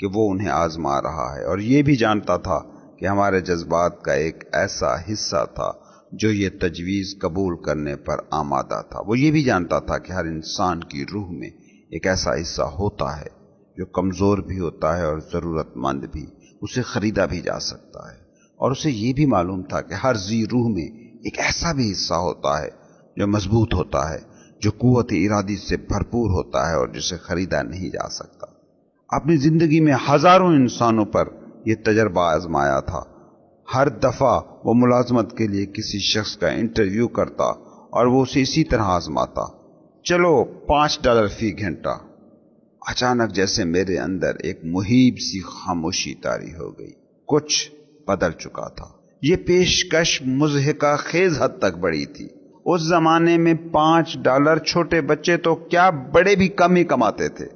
کہ وہ انہیں آزما رہا ہے، اور یہ بھی جانتا تھا کہ ہمارے جذبات کا ایک ایسا حصہ تھا جو یہ تجویز قبول کرنے پر آمادہ تھا۔ وہ یہ بھی جانتا تھا کہ ہر انسان کی روح میں ایک ایسا حصہ ہوتا ہے جو کمزور بھی ہوتا ہے اور ضرورت مند بھی، اسے خریدا بھی جا سکتا ہے، اور اسے یہ بھی معلوم تھا کہ ہر ذی روح میں ایک ایسا بھی حصہ ہوتا ہے جو مضبوط ہوتا ہے، جو قوت ارادی سے بھرپور ہوتا ہے اور جسے خریدا نہیں جا سکتا۔ اپنی زندگی میں ہزاروں انسانوں پر یہ تجربہ آزمایا تھا۔ ہر دفعہ وہ ملازمت کے لیے کسی شخص کا انٹرویو کرتا اور وہ اسے اسی طرح آزماتا، چلو $5 فی گھنٹہ۔ اچانک جیسے میرے اندر ایک مہیب سی خاموشی طاری ہو گئی، کچھ بدل چکا تھا۔ یہ پیشکش مضحکہ خیز حد تک بڑی تھی۔ اس زمانے میں $5 چھوٹے بچے تو کیا بڑے بھی کم ہی کماتے تھے۔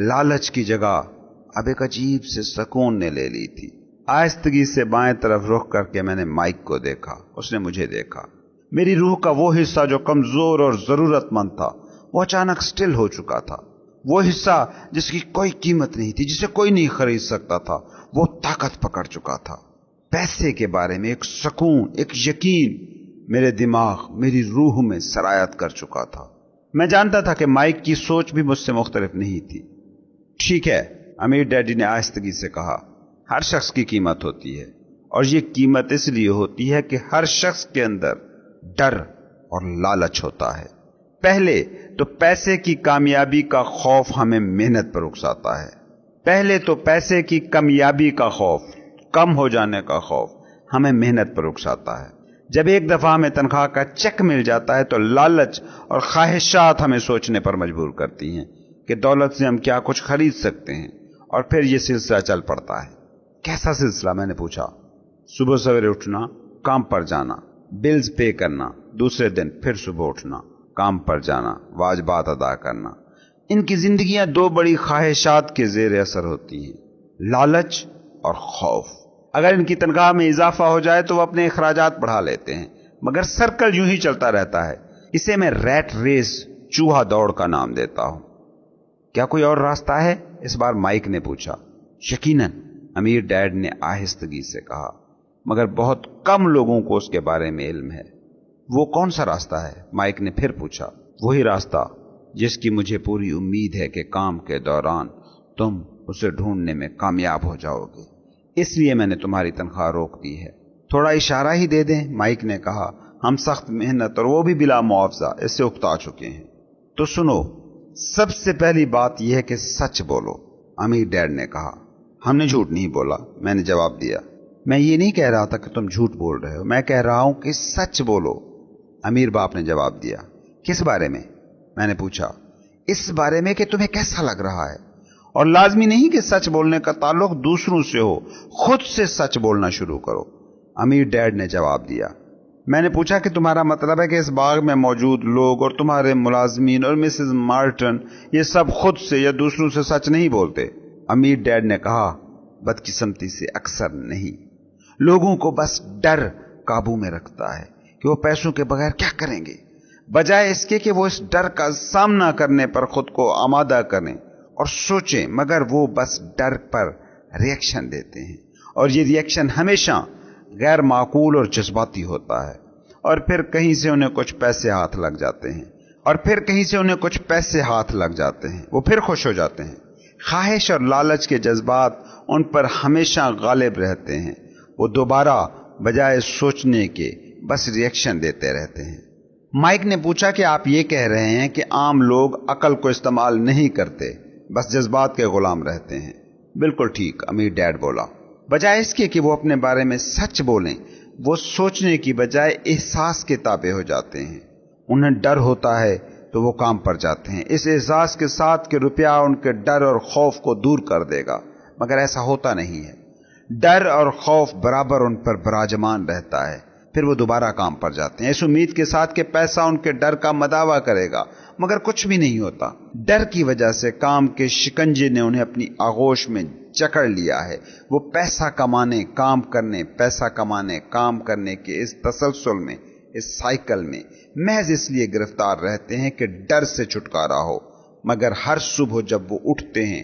لالچ کی جگہ اب ایک عجیب سے سکون نے لے لی تھی۔ آہستگی سے بائیں طرف رخ کر کے میں نے مائک کو دیکھا، اس نے مجھے دیکھا۔ میری روح کا وہ حصہ جو کمزور اور ضرورت مند تھا وہ اچانک سٹل ہو چکا تھا۔ وہ حصہ جس کی کوئی قیمت نہیں تھی، جسے کوئی نہیں خرید سکتا تھا، وہ طاقت پکڑ چکا تھا۔ پیسے کے بارے میں ایک سکون، ایک یقین میرے دماغ، میری روح میں سرایت کر چکا تھا۔ میں جانتا تھا کہ مائک کی سوچ بھی مجھ سے مختلف نہیں تھی۔ ٹھیک ہے، امیر ڈیڈی نے آہستگی سے کہا، ہر شخص کی قیمت ہوتی ہے، اور یہ قیمت اس لیے ہوتی ہے کہ ہر شخص کے اندر ڈر اور لالچ ہوتا ہے۔ پہلے تو پیسے کی کامیابی کا خوف ہمیں محنت پر اکساتا ہے۔ پہلے تو پیسے کی کامیابی کا خوف، کم ہو جانے کا خوف ہمیں محنت پر اکساتا ہے۔ جب ایک دفعہ ہمیں تنخواہ کا چیک مل جاتا ہے تو لالچ اور خواہشات ہمیں سوچنے پر مجبور کرتی ہیں کہ دولت سے ہم کیا کچھ خرید سکتے ہیں، اور پھر یہ سلسلہ چل پڑتا ہے۔ کیسا سلسلہ؟ میں نے پوچھا۔ صبح سویرے اٹھنا، کام پر جانا، بلز پے کرنا، دوسرے دن پھر صبح اٹھنا، کام پر جانا، واجبات ادا کرنا۔ ان کی زندگیاں دو بڑی خواہشات کے زیر اثر ہوتی ہیں، لالچ اور خوف۔ اگر ان کی تنخواہ میں اضافہ ہو جائے تو وہ اپنے اخراجات بڑھا لیتے ہیں، مگر سرکل یوں ہی چلتا رہتا ہے۔ اسے میں ریٹ ریس، چوہا دوڑ کا نام دیتا ہوں۔ کیا کوئی اور راستہ ہے؟ اس بار مائک نے پوچھا۔ یقیناً، امیر ڈیڈ نے آہستگی سے کہا، مگر بہت کم لوگوں کو اس کے بارے میں علم ہے۔ وہ کون سا راستہ ہے؟ مائک نے پھر پوچھا۔ وہی راستہ جس کی مجھے پوری امید ہے کہ کام کے دوران تم اسے ڈھونڈنے میں کامیاب ہو جاؤ گے، اس لیے میں نے تمہاری تنخواہ روک دی ہے۔ تھوڑا اشارہ ہی دے دیں، مائک نے کہا۔ ہم سخت محنت اور وہ بھی بلا معاوضہ اس سے اکتا چکے ہیں۔ تو سنو، سب سے پہلی بات یہ ہے کہ سچ بولو، امیر ڈیڈ نے کہا۔ ہم نے جھوٹ نہیں بولا، میں نے جواب دیا۔ میں یہ نہیں کہہ رہا تھا کہ تم جھوٹ بول رہے ہو، میں کہہ رہا ہوں کہ سچ بولو، امیر باپ نے جواب دیا۔ کس بارے میں؟ میں نے پوچھا۔ اس بارے میں کہ تمہیں کیسا لگ رہا ہے، اور لازمی نہیں کہ سچ بولنے کا تعلق دوسروں سے ہو، خود سے سچ بولنا شروع کرو، امیر ڈیڈ نے جواب دیا۔ میں نے پوچھا کہ تمہارا مطلب ہے کہ اس باغ میں موجود لوگ اور تمہارے ملازمین اور مسز مارٹن یہ سب خود سے یا دوسروں سے سچ نہیں بولتے؟ امیر ڈیڈ نے کہا، بدقسمتی سے اکثر نہیں۔ لوگوں کو بس ڈر قابو میں رکھتا ہے کہ وہ پیسوں کے بغیر کیا کریں گے، بجائے اس کے کہ وہ اس ڈر کا سامنا کرنے پر خود کو آمادہ کریں اور سوچیں، مگر وہ بس ڈر پر ریئیکشن دیتے ہیں، اور یہ ریئیکشن ہمیشہ غیر معقول اور جذباتی ہوتا ہے، اور پھر کہیں سے انہیں کچھ پیسے ہاتھ لگ جاتے ہیں، وہ پھر خوش ہو جاتے ہیں۔ خواہش اور لالچ کے جذبات ان پر ہمیشہ غالب رہتے ہیں، وہ دوبارہ بجائے سوچنے کے بس ریئیکشن دیتے رہتے ہیں۔ مائک نے پوچھا کہ آپ یہ کہہ رہے ہیں کہ عام لوگ عقل کو استعمال نہیں کرتے، بس جذبات کے غلام رہتے ہیں؟ بالکل ٹھیک، امیر ڈیڈ بولا۔ بجائے اس کے کہ وہ اپنے بارے میں سچ بولیں، وہ سوچنے کی بجائے احساس کے تابع ہو جاتے ہیں۔ انہیں ڈر ہوتا ہے تو وہ کام پر جاتے ہیں، اس احساس کے ساتھ کہ روپیہ ان کے ڈر اور خوف کو دور کر دے گا، مگر ایسا ہوتا نہیں ہے۔ ڈر اور خوف برابر ان پر براجمان رہتا ہے، پھر وہ دوبارہ کام پر جاتے ہیں اس امید کے ساتھ کہ پیسہ ان کے ڈر کا مداوع کرے گا، مگر کچھ بھی نہیں ہوتا۔ ڈر کی وجہ سے کام کے شکنجے نے انہیں اپنی آغوش میں جکڑ لیا ہے۔ وہ پیسہ کمانے، کام کرنے، پیسہ کمانے، کام کرنے کے اس تسلسل میں، اس سائیکل میں محض اس لیے گرفتار رہتے ہیں کہ ڈر سے چھٹکارا ہو، مگر ہر صبح جب وہ اٹھتے ہیں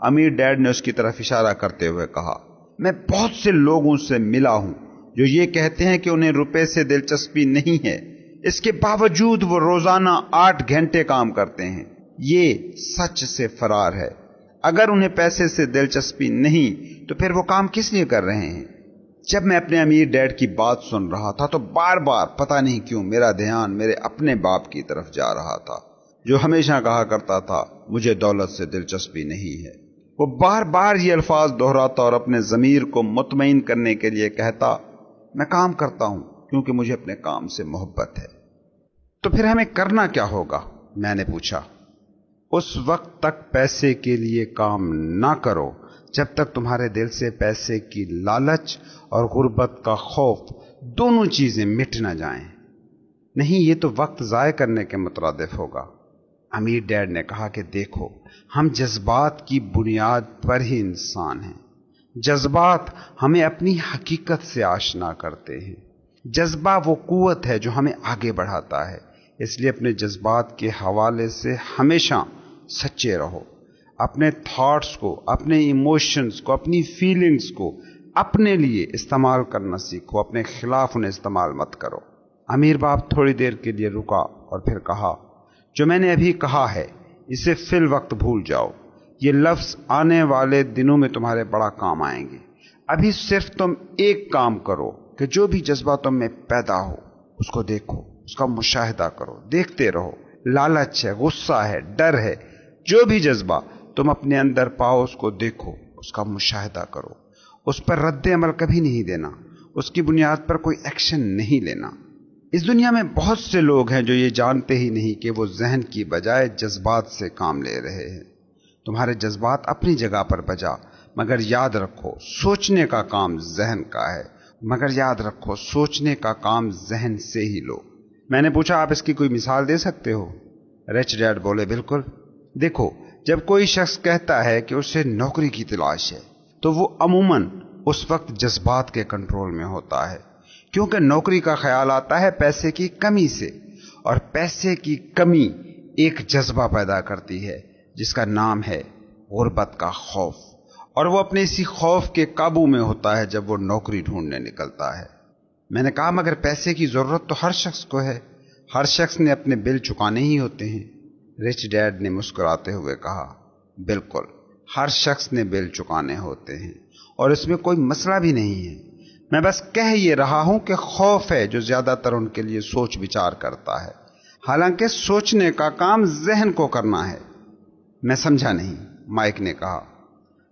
امیر ڈیڈ نے اس کی طرف اشارہ کرتے ہوئے کہا، میں بہت سے لوگوں سے ملا ہوں جو یہ کہتے ہیں کہ انہیں روپے سے دلچسپی نہیں ہے، اس کے باوجود وہ روزانہ 8 گھنٹے کام کرتے ہیں۔ یہ سچ سے فرار ہے۔ اگر انہیں پیسے سے دلچسپی نہیں تو پھر وہ کام کس لیے کر رہے ہیں؟ جب میں اپنے امیر ڈیڈ کی بات سن رہا تھا تو بار بار پتہ نہیں کیوں میرا دھیان میرے اپنے باپ کی طرف جا رہا تھا، جو ہمیشہ کہا کرتا تھا مجھے دولت سے دلچسپی نہیں ہے۔ وہ بار بار یہ الفاظ دہراتا اور اپنے ضمیر کو مطمئن کرنے کے لیے کہتا، میں کام کرتا ہوں کیونکہ مجھے اپنے کام سے محبت ہے۔ تو پھر ہمیں کرنا کیا ہوگا؟ میں نے پوچھا۔ اس وقت تک پیسے کے لیے کام نہ کرو جب تک تمہارے دل سے پیسے کی لالچ اور غربت کا خوف دونوں چیزیں مٹ نہ جائیں۔ نہیں، یہ تو وقت ضائع کرنے کے مترادف ہوگا۔ امیر ڈیڈ نے کہا کہ دیکھو، ہم جذبات کی بنیاد پر ہی انسان ہیں۔ جذبات ہمیں اپنی حقیقت سے آشنا کرتے ہیں۔ جذبہ وہ قوت ہے جو ہمیں آگے بڑھاتا ہے۔ اس لیے اپنے جذبات کے حوالے سے ہمیشہ سچے رہو۔ اپنے تھاٹس کو، اپنے ایموشنز کو، اپنی فیلنگز کو اپنے لیے استعمال کرنا سیکھو، اپنے خلاف انہیں استعمال مت کرو۔ امیر باپ تھوڑی دیر کے لیے رکا اور پھر کہا، جو میں نے ابھی کہا ہے اسے فی الوقت بھول جاؤ۔ یہ لفظ آنے والے دنوں میں تمہارے بڑا کام آئیں گے۔ ابھی صرف تم ایک کام کرو کہ جو بھی جذبہ تم میں پیدا ہو اس کو دیکھو، اس کا مشاہدہ کرو، دیکھتے رہو۔ لالچ ہے، غصہ ہے، ڈر ہے، جو بھی جذبہ تم اپنے اندر پاؤ اس کو دیکھو، اس کا مشاہدہ کرو۔ اس پر رد عمل کبھی نہیں دینا، اس کی بنیاد پر کوئی ایکشن نہیں لینا۔ اس دنیا میں بہت سے لوگ ہیں جو یہ جانتے ہی نہیں کہ وہ ذہن کی بجائے جذبات سے کام لے رہے ہیں۔ تمہارے جذبات اپنی جگہ پر بجا، مگر یاد رکھو سوچنے کا کام ذہن کا ہے، مگر یاد رکھو سوچنے کا کام ذہن سے ہی لو۔ میں نے پوچھا، آپ اس کی کوئی مثال دے سکتے ہو؟ رچ ڈیڈ بولے، بالکل۔ دیکھو، جب کوئی شخص کہتا ہے کہ اسے نوکری کی تلاش ہے تو وہ عموماً اس وقت جذبات کے کنٹرول میں ہوتا ہے، کیونکہ نوکری کا خیال آتا ہے پیسے کی کمی سے، اور پیسے کی کمی ایک جذبہ پیدا کرتی ہے جس کا نام ہے غربت کا خوف، اور وہ اپنے اسی خوف کے قابو میں ہوتا ہے جب وہ نوکری ڈھونڈنے نکلتا ہے۔ میں نے کہا، مگر پیسے کی ضرورت تو ہر شخص کو ہے، ہر شخص نے اپنے بل چکانے ہی ہوتے ہیں۔ رچ ڈیڈ نے مسکراتے ہوئے کہا، بالکل، ہر شخص نے بل چکانے ہوتے ہیں اور اس میں کوئی مسئلہ بھی نہیں ہے۔ میں بس کہہ یہ رہا ہوں کہ خوف ہے جو زیادہ تر ان کے لیے سوچ بچار کرتا ہے، حالانکہ سوچنے کا کام ذہن کو کرنا ہے۔ میں سمجھا نہیں، مائک نے کہا۔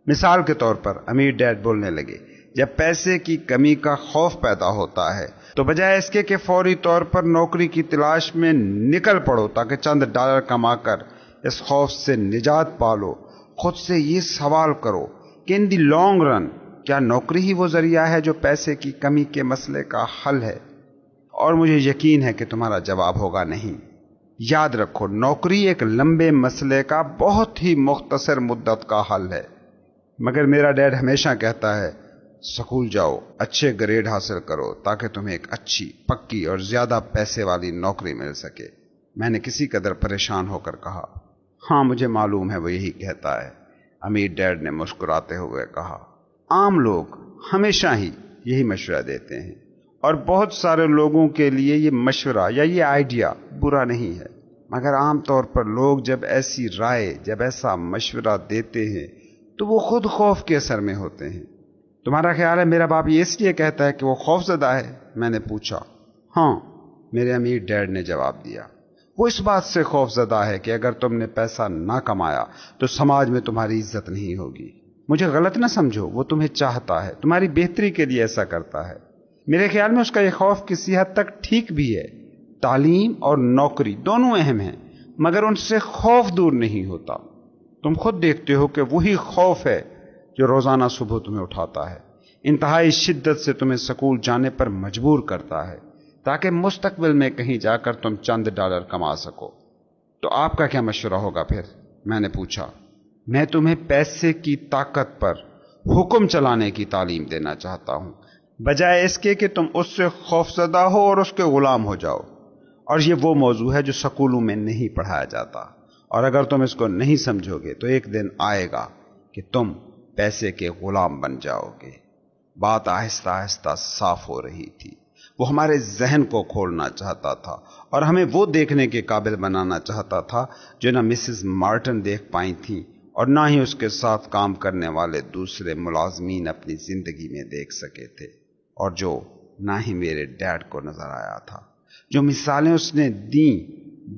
مثال کے طور پر امیر ڈیڈ بولنے لگے، جب پیسے کی کمی کا خوف پیدا ہوتا ہے تو بجائے اس کے کہ فوری طور پر نوکری کی تلاش میں نکل پڑو تاکہ چند ڈالر کما کر اس خوف سے نجات پالو، خود سے یہ سوال کرو کہ ان دی لانگ رن کیا نوکری ہی وہ ذریعہ ہے جو پیسے کی کمی کے مسئلے کا حل ہے؟ اور مجھے یقین ہے کہ تمہارا جواب ہوگا نہیں۔ یاد رکھو، نوکری ایک لمبے مسئلے کا بہت ہی مختصر مدت کا حل ہے۔ مگر میرا ڈیڈ ہمیشہ کہتا ہے، سکول جاؤ، اچھے گریڈ حاصل کرو تاکہ تمہیں ایک اچھی، پکی اور زیادہ پیسے والی نوکری مل سکے۔ میں نے کسی قدر پریشان ہو کر کہا، ہاں مجھے معلوم ہے وہ یہی کہتا ہے۔ امیر ڈیڈ نے مسکراتے ہوئے کہا، عام لوگ ہمیشہ ہی یہی مشورہ دیتے ہیں، اور بہت سارے لوگوں کے لیے یہ مشورہ یا یہ آئیڈیا برا نہیں ہے، مگر عام طور پر لوگ جب ایسی رائے، جب ایسا مشورہ دیتے ہیں تو وہ خود خوف کے اثر میں ہوتے ہیں۔ تمہارا خیال ہے میرا باپ یہ اس لیے کہتا ہے کہ وہ خوف زدہ ہے؟ میں نے پوچھا۔ ہاں، میرے امیر ڈیڈ نے جواب دیا، وہ اس بات سے خوف زدہ ہے کہ اگر تم نے پیسہ نہ کمایا تو سماج میں تمہاری عزت نہیں ہوگی۔ مجھے غلط نہ سمجھو، وہ تمہیں چاہتا ہے، تمہاری بہتری کے لیے ایسا کرتا ہے۔ میرے خیال میں اس کا یہ خوف کسی حد تک ٹھیک بھی ہے۔ تعلیم اور نوکری دونوں اہم ہیں، مگر ان سے خوف دور نہیں ہوتا۔ تم خود دیکھتے ہو کہ وہی خوف ہے جو روزانہ صبح تمہیں اٹھاتا ہے، انتہائی شدت سے تمہیں سکول جانے پر مجبور کرتا ہے تاکہ مستقبل میں کہیں جا کر تم چند ڈالر کما سکو۔ تو آپ کا کیا مشورہ ہوگا پھر؟ میں نے پوچھا۔ میں تمہیں پیسے کی طاقت پر حکم چلانے کی تعلیم دینا چاہتا ہوں، بجائے اس کے کہ تم اس سے خوفزدہ ہو اور اس کے غلام ہو جاؤ۔ اور یہ وہ موضوع ہے جو سکولوں میں نہیں پڑھایا جاتا، اور اگر تم اس کو نہیں سمجھو گے تو ایک دن آئے گا کہ تم پیسے کے غلام بن جاؤ گے۔ بات آہستہ آہستہ صاف ہو رہی تھی۔ وہ ہمارے ذہن کو کھولنا چاہتا تھا اور ہمیں وہ دیکھنے کے قابل بنانا چاہتا تھا جو نہ مسز مارٹن دیکھ پائی تھی اور نہ ہی اس کے ساتھ کام کرنے والے دوسرے ملازمین اپنی زندگی میں دیکھ سکے تھے، اور جو نہ ہی میرے ڈیڈ کو نظر آیا تھا۔ جو مثالیں اس نے دیں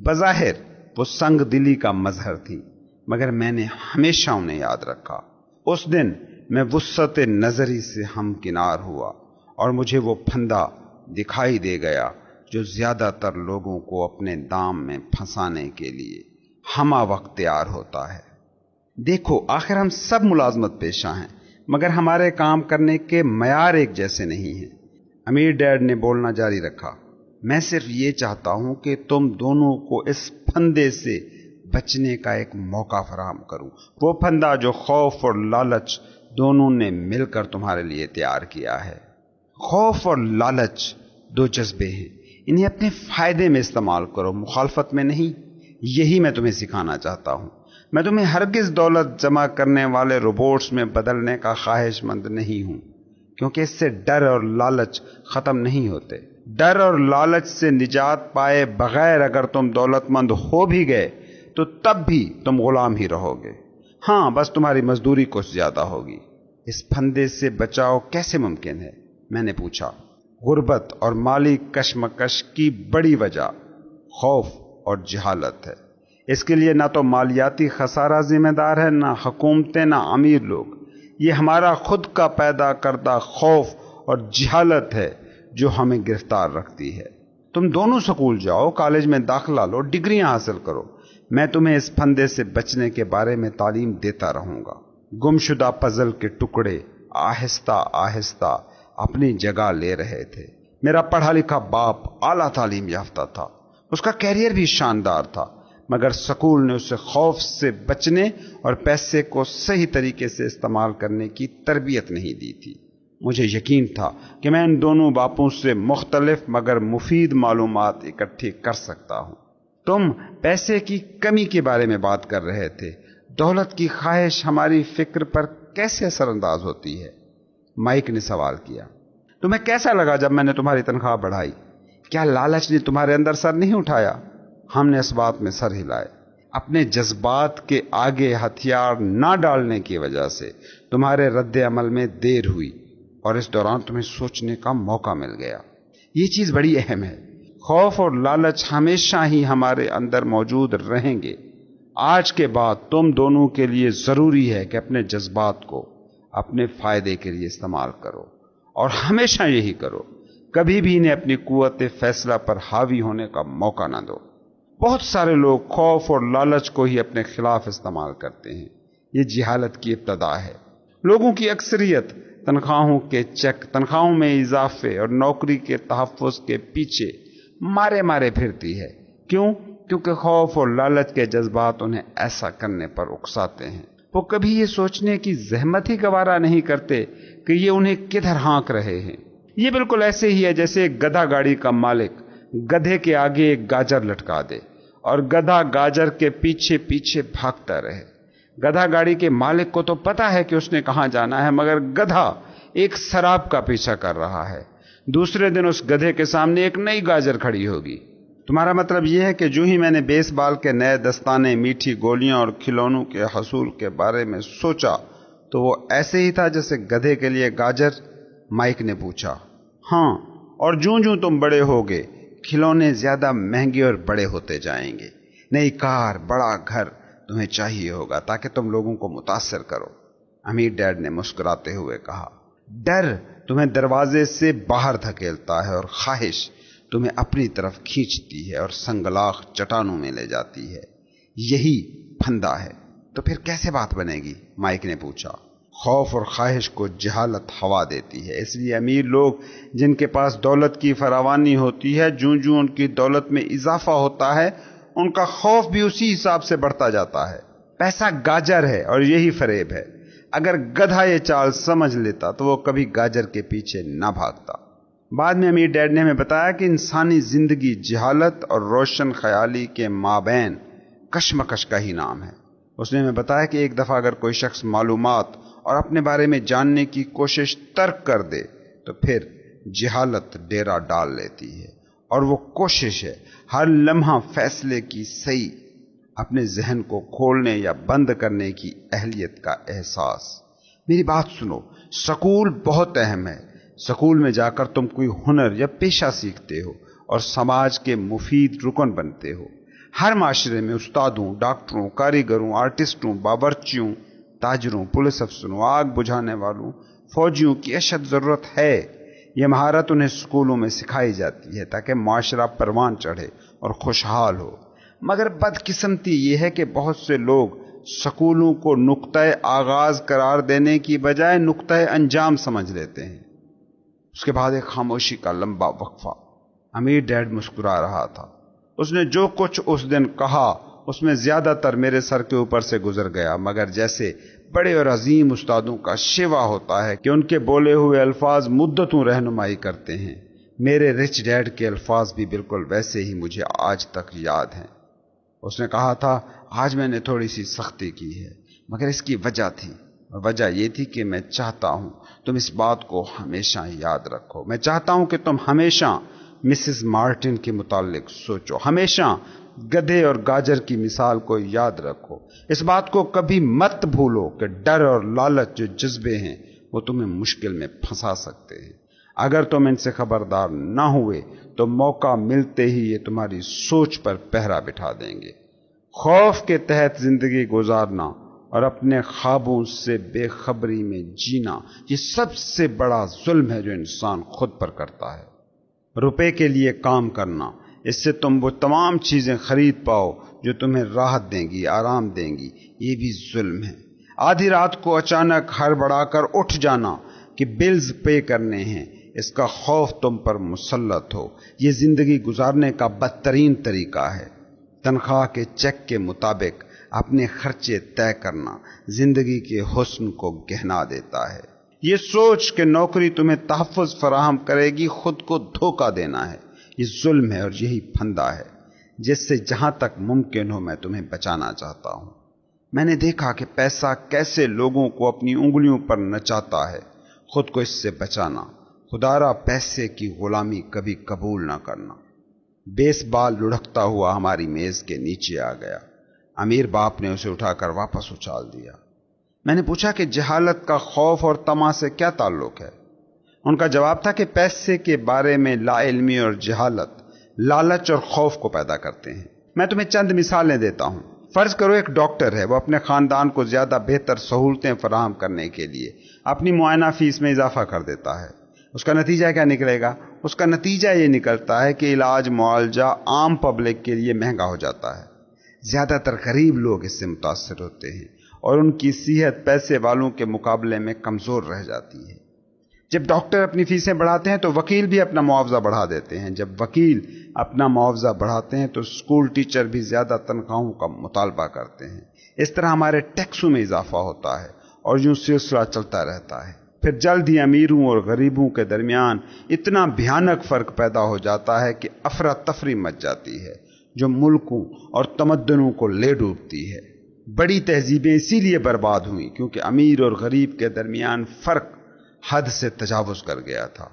بظاہر وہ سنگ دلی کا مظہر تھی، مگر میں نے ہمیشہ انہیں یاد رکھا۔ اس دن میں وسعت نظری سے ہمکنار ہوا اور مجھے وہ پھندا دکھائی دے گیا جو زیادہ تر لوگوں کو اپنے دام میں پھنسانے کے لیے ہمہ وقت تیار ہوتا ہے۔ دیکھو، آخر ہم سب ملازمت پیشہ ہیں، مگر ہمارے کام کرنے کے معیار ایک جیسے نہیں ہیں۔ امیر ڈیڈ نے بولنا جاری رکھا، میں صرف یہ چاہتا ہوں کہ تم دونوں کو اس پھندے سے بچنے کا ایک موقع فراہم کروں، وہ پھندا جو خوف اور لالچ دونوں نے مل کر تمہارے لیے تیار کیا ہے۔ خوف اور لالچ دو جذبے ہیں، انہیں اپنے فائدے میں استعمال کرو، مخالفت میں نہیں۔ یہی میں تمہیں سکھانا چاہتا ہوں۔ میں تمہیں ہرگز دولت جمع کرنے والے روبوٹس میں بدلنے کا خواہش مند نہیں ہوں، کیونکہ اس سے ڈر اور لالچ ختم نہیں ہوتے۔ ڈر اور لالچ سے نجات پائے بغیر اگر تم دولت مند ہو بھی گئے تو تب بھی تم غلام ہی رہو گے۔ ہاں، بس تمہاری مزدوری کچھ زیادہ ہوگی۔ اس پھندے سے بچاؤ کیسے ممکن ہے؟ میں نے پوچھا۔ غربت اور مالی کشمکش کی بڑی وجہ خوف اور جہالت ہے۔ اس کے لیے نہ تو مالیاتی خسارہ ذمہ دار ہے، نہ حکومتیں، نہ امیر لوگ۔ یہ ہمارا خود کا پیدا کردہ خوف اور جہالت ہے جو ہمیں گرفتار رکھتی ہے۔ تم دونوں سکول جاؤ، کالج میں داخلہ لو، ڈگریاں حاصل کرو۔ میں تمہیں اس پھندے سے بچنے کے بارے میں تعلیم دیتا رہوں گا۔ گمشدہ پزل کے ٹکڑے آہستہ آہستہ اپنی جگہ لے رہے تھے۔ میرا پڑھا لکھا باپ اعلیٰ تعلیم یافتہ تھا، اس کا کیریئر بھی شاندار تھا، مگر سکول نے اسے خوف سے بچنے اور پیسے کو صحیح طریقے سے استعمال کرنے کی تربیت نہیں دی تھی۔ مجھے یقین تھا کہ میں ان دونوں باپوں سے مختلف مگر مفید معلومات اکٹھی کر سکتا ہوں۔ تم پیسے کی کمی کے بارے میں بات کر رہے تھے۔ دولت کی خواہش ہماری فکر پر کیسے اثر انداز ہوتی ہے؟ مائک نے سوال کیا۔ تمہیں کیسا لگا جب میں نے تمہاری تنخواہ بڑھائی؟ کیا لالچ نے تمہارے اندر سر نہیں اٹھایا؟ ہم نے اس بات میں سر ہلائے۔ اپنے جذبات کے آگے ہتھیار نہ ڈالنے کی وجہ سے تمہارے رد عمل میں دیر ہوئی اور اس دوران تمہیں سوچنے کا موقع مل گیا۔ یہ چیز بڑی اہم ہے۔ خوف اور لالچ ہمیشہ ہی ہمارے اندر موجود رہیں گے۔ آج کے بعد تم دونوں کے لیے ضروری ہے کہ اپنے جذبات کو اپنے فائدے کے لیے استعمال کرو، اور ہمیشہ یہی کرو۔ کبھی بھی انہیں اپنی قوت فیصلہ پر حاوی ہونے کا موقع نہ دو۔ بہت سارے لوگ خوف اور لالچ کو ہی اپنے خلاف استعمال کرتے ہیں۔ یہ جہالت کی ابتدا ہے۔ لوگوں کی اکثریت تنخواہوں کے چیک، تنخواہوں میں اضافے اور نوکری کے تحفظ کے پیچھے مارے پھرتی ہے۔ کیوں؟ کیونکہ خوف اور لالچ کے جذبات انہیں ایسا کرنے پر اکساتے ہیں۔ وہ کبھی یہ سوچنے کی زحمت ہی گوارا نہیں کرتے کہ یہ انہیں کدھر ہانک رہے ہیں۔ یہ بالکل ایسے ہی ہے جیسے ایک گدھا گاڑی کا مالک گدھے کے آگے ایک گاجر لٹکا دے اور گدھا گاجر کے پیچھے پیچھے بھاگتا رہے۔ گدھا گاڑی کے مالک کو تو پتا ہے کہ اس نے کہاں جانا ہے، مگر گدھا ایک سراب کا پیچھا کر رہا ہے۔ دوسرے دن اس گدھے کے سامنے ایک نئی گاجر کھڑی ہوگی۔ تمہارا مطلب یہ ہے کہ جو ہی میں نے بیس بال کے نئے دستانے، میٹھی گولیاں اور کھلونوں کے حصول کے بارے میں سوچا تو وہ ایسے ہی تھا جیسے گدھے کے لیے گاجر؟ مائک نے پوچھا۔ ہاں، اور جوں تم بڑے ہوگے کھلونے زیادہ مہنگے اور بڑے ہوتے جائیں گے۔ نئی کار، بڑا گھر تمہیں چاہیے ہوگا تاکہ تم لوگوں کو متاثر کرو۔ امیر ڈیڈ نے مسکراتے ہوئے کہا۔ ڈر تمہیں دروازے سے باہر دھکیلتا ہے اور خواہش تمہیں اپنی طرف کھینچتی ہے اور سنگلاخ چٹانوں میں لے جاتی ہے۔ یہی پھندا ہے۔ تو پھر کیسے بات بنے گی؟ مائک نے پوچھا۔ خوف اور خواہش کو جہالت ہوا دیتی ہے، اس لیے امیر لوگ جن کے پاس دولت کی فراوانی ہوتی ہے، جوں ان کی دولت میں اضافہ ہوتا ہے ان کا خوف بھی اسی حساب سے بڑھتا جاتا ہے۔ پیسہ گاجر ہے اور یہی فریب ہے۔ اگر گدھا یہ چال سمجھ لیتا تو وہ کبھی گاجر کے پیچھے نہ بھاگتا۔ بعد میں امیر ڈیڈ نے ہمیں بتایا کہ انسانی زندگی جہالت اور روشن خیالی کے مابین کشمکش کا ہی نام ہے۔ اس نے ہمیں بتایا کہ ایک دفعہ اگر کوئی شخص معلومات اور اپنے بارے میں جاننے کی کوشش ترک کر دے تو پھر جہالت ڈیرا ڈال لیتی ہے، اور وہ کوشش ہے ہر لمحہ فیصلے کی صحیح، اپنے ذہن کو کھولنے یا بند کرنے کی اہلیت کا احساس۔ میری بات سنو، سکول بہت اہم ہے۔ سکول میں جا کر تم کوئی ہنر یا پیشہ سیکھتے ہو اور سماج کے مفید رکن بنتے ہو۔ ہر معاشرے میں استادوں، ڈاکٹروں، کاریگروں، آرٹسٹوں، باورچیوں، تاجروں، پولیس افسروں، آگ بجھانے والوں، فوجیوں کی اشد ضرورت ہے۔ یہ مہارت انہیں سکولوں میں سکھائی جاتی ہے تاکہ معاشرہ پروان چڑھے اور خوشحال ہو۔ مگر بدقسمتی یہ ہے کہ بہت سے لوگ سکولوں کو نقطۂ آغاز قرار دینے کی بجائے نقطۂ انجام سمجھ لیتے ہیں۔ اس کے بعد ایک خاموشی کا لمبا وقفہ۔ امیر ڈیڈ مسکرا رہا تھا۔ اس نے جو کچھ اس دن کہا اس میں زیادہ تر میرے سر کے اوپر سے گزر گیا، مگر جیسے بڑے اور عظیم استادوں کا شیوا ہوتا ہے کہ ان کے بولے ہوئے الفاظ مدتوں رہنمائی کرتے ہیں، میرے رچ ڈیڈ کے الفاظ بھی بالکل ویسے ہی مجھے آج تک یاد ہیں۔ اس نے کہا تھا، آج میں نے تھوڑی سی سختی کی ہے، مگر اس کی وجہ تھی، اور وجہ یہ تھی کہ میں چاہتا ہوں تم اس بات کو ہمیشہ یاد رکھو۔ میں چاہتا ہوں کہ تم ہمیشہ مسز مارٹن کے متعلق سوچو، ہمیشہ گدھے اور گاجر کی مثال کو یاد رکھو۔ اس بات کو کبھی مت بھولو کہ ڈر اور لالچ جو جذبے ہیں وہ تمہیں مشکل میں پھنسا سکتے ہیں۔ اگر تم ان سے خبردار نہ ہوئے تو موقع ملتے ہی یہ تمہاری سوچ پر پہرا بٹھا دیں گے۔ خوف کے تحت زندگی گزارنا اور اپنے خوابوں سے بے خبری میں جینا، یہ سب سے بڑا ظلم ہے جو انسان خود پر کرتا ہے۔ روپے کے لیے کام کرنا، اس سے تم وہ تمام چیزیں خرید پاؤ جو تمہیں راحت دیں گی، آرام دیں گی، یہ بھی ظلم ہے۔ آدھی رات کو اچانک ہڑبڑا کر اٹھ جانا کہ بلز پے کرنے ہیں، اس کا خوف تم پر مسلط ہو، یہ زندگی گزارنے کا بدترین طریقہ ہے۔ تنخواہ کے چیک کے مطابق اپنے خرچے طے کرنا زندگی کے حسن کو گہنا دیتا ہے۔ یہ سوچ کہ نوکری تمہیں تحفظ فراہم کرے گی خود کو دھوکہ دینا ہے، یہ ظلم ہے اور یہی پھندا ہے جس سے جہاں تک ممکن ہو میں تمہیں بچانا چاہتا ہوں۔ میں نے دیکھا کہ پیسہ کیسے لوگوں کو اپنی انگلیوں پر نچاتا ہے۔ خود کو اس سے بچانا، خدارا پیسے کی غلامی کبھی قبول نہ کرنا۔ بیس بال لڑھکتا ہوا ہماری میز کے نیچے آ گیا۔ امیر باپ نے اسے اٹھا کر واپس اچھال دیا۔ میں نے پوچھا کہ جہالت کا خوف اور طمع سے کیا تعلق ہے؟ ان کا جواب تھا کہ پیسے کے بارے میں لا علمی اور جہالت لالچ اور خوف کو پیدا کرتے ہیں۔ میں تمہیں چند مثالیں دیتا ہوں۔ فرض کرو ایک ڈاکٹر ہے، وہ اپنے خاندان کو زیادہ بہتر سہولتیں فراہم کرنے کے لیے اپنی معائنہ فیس میں اضافہ کر دیتا ہے۔ اس کا نتیجہ کیا نکلے گا؟ اس کا نتیجہ یہ نکلتا ہے کہ علاج معالجہ عام پبلک کے لیے مہنگا ہو جاتا ہے۔ زیادہ تر غریب لوگ اس سے متاثر ہوتے ہیں اور ان کی صحت پیسے والوں کے مقابلے میں کمزور رہ جاتی ہے۔ جب ڈاکٹر اپنی فیسیں بڑھاتے ہیں تو وکیل بھی اپنا معاوضہ بڑھا دیتے ہیں۔ جب وکیل اپنا معاوضہ بڑھاتے ہیں تو اسکول ٹیچر بھی زیادہ تنخواہوں کا مطالبہ کرتے ہیں۔ اس طرح ہمارے ٹیکسوں میں اضافہ ہوتا ہے اور یوں سلسلہ چلتا رہتا ہے۔ پھر جلد ہی امیروں اور غریبوں کے درمیان اتنا بھیانک فرق پیدا ہو جاتا ہے کہ افراتفری مچ جاتی ہے جو ملکوں اور تمدنوں کو لے ڈوبتی ہے۔ بڑی تہذیبیں اسی لیے برباد ہوئیں کیونکہ امیر اور غریب کے درمیان فرق حد سے تجاوز کر گیا تھا۔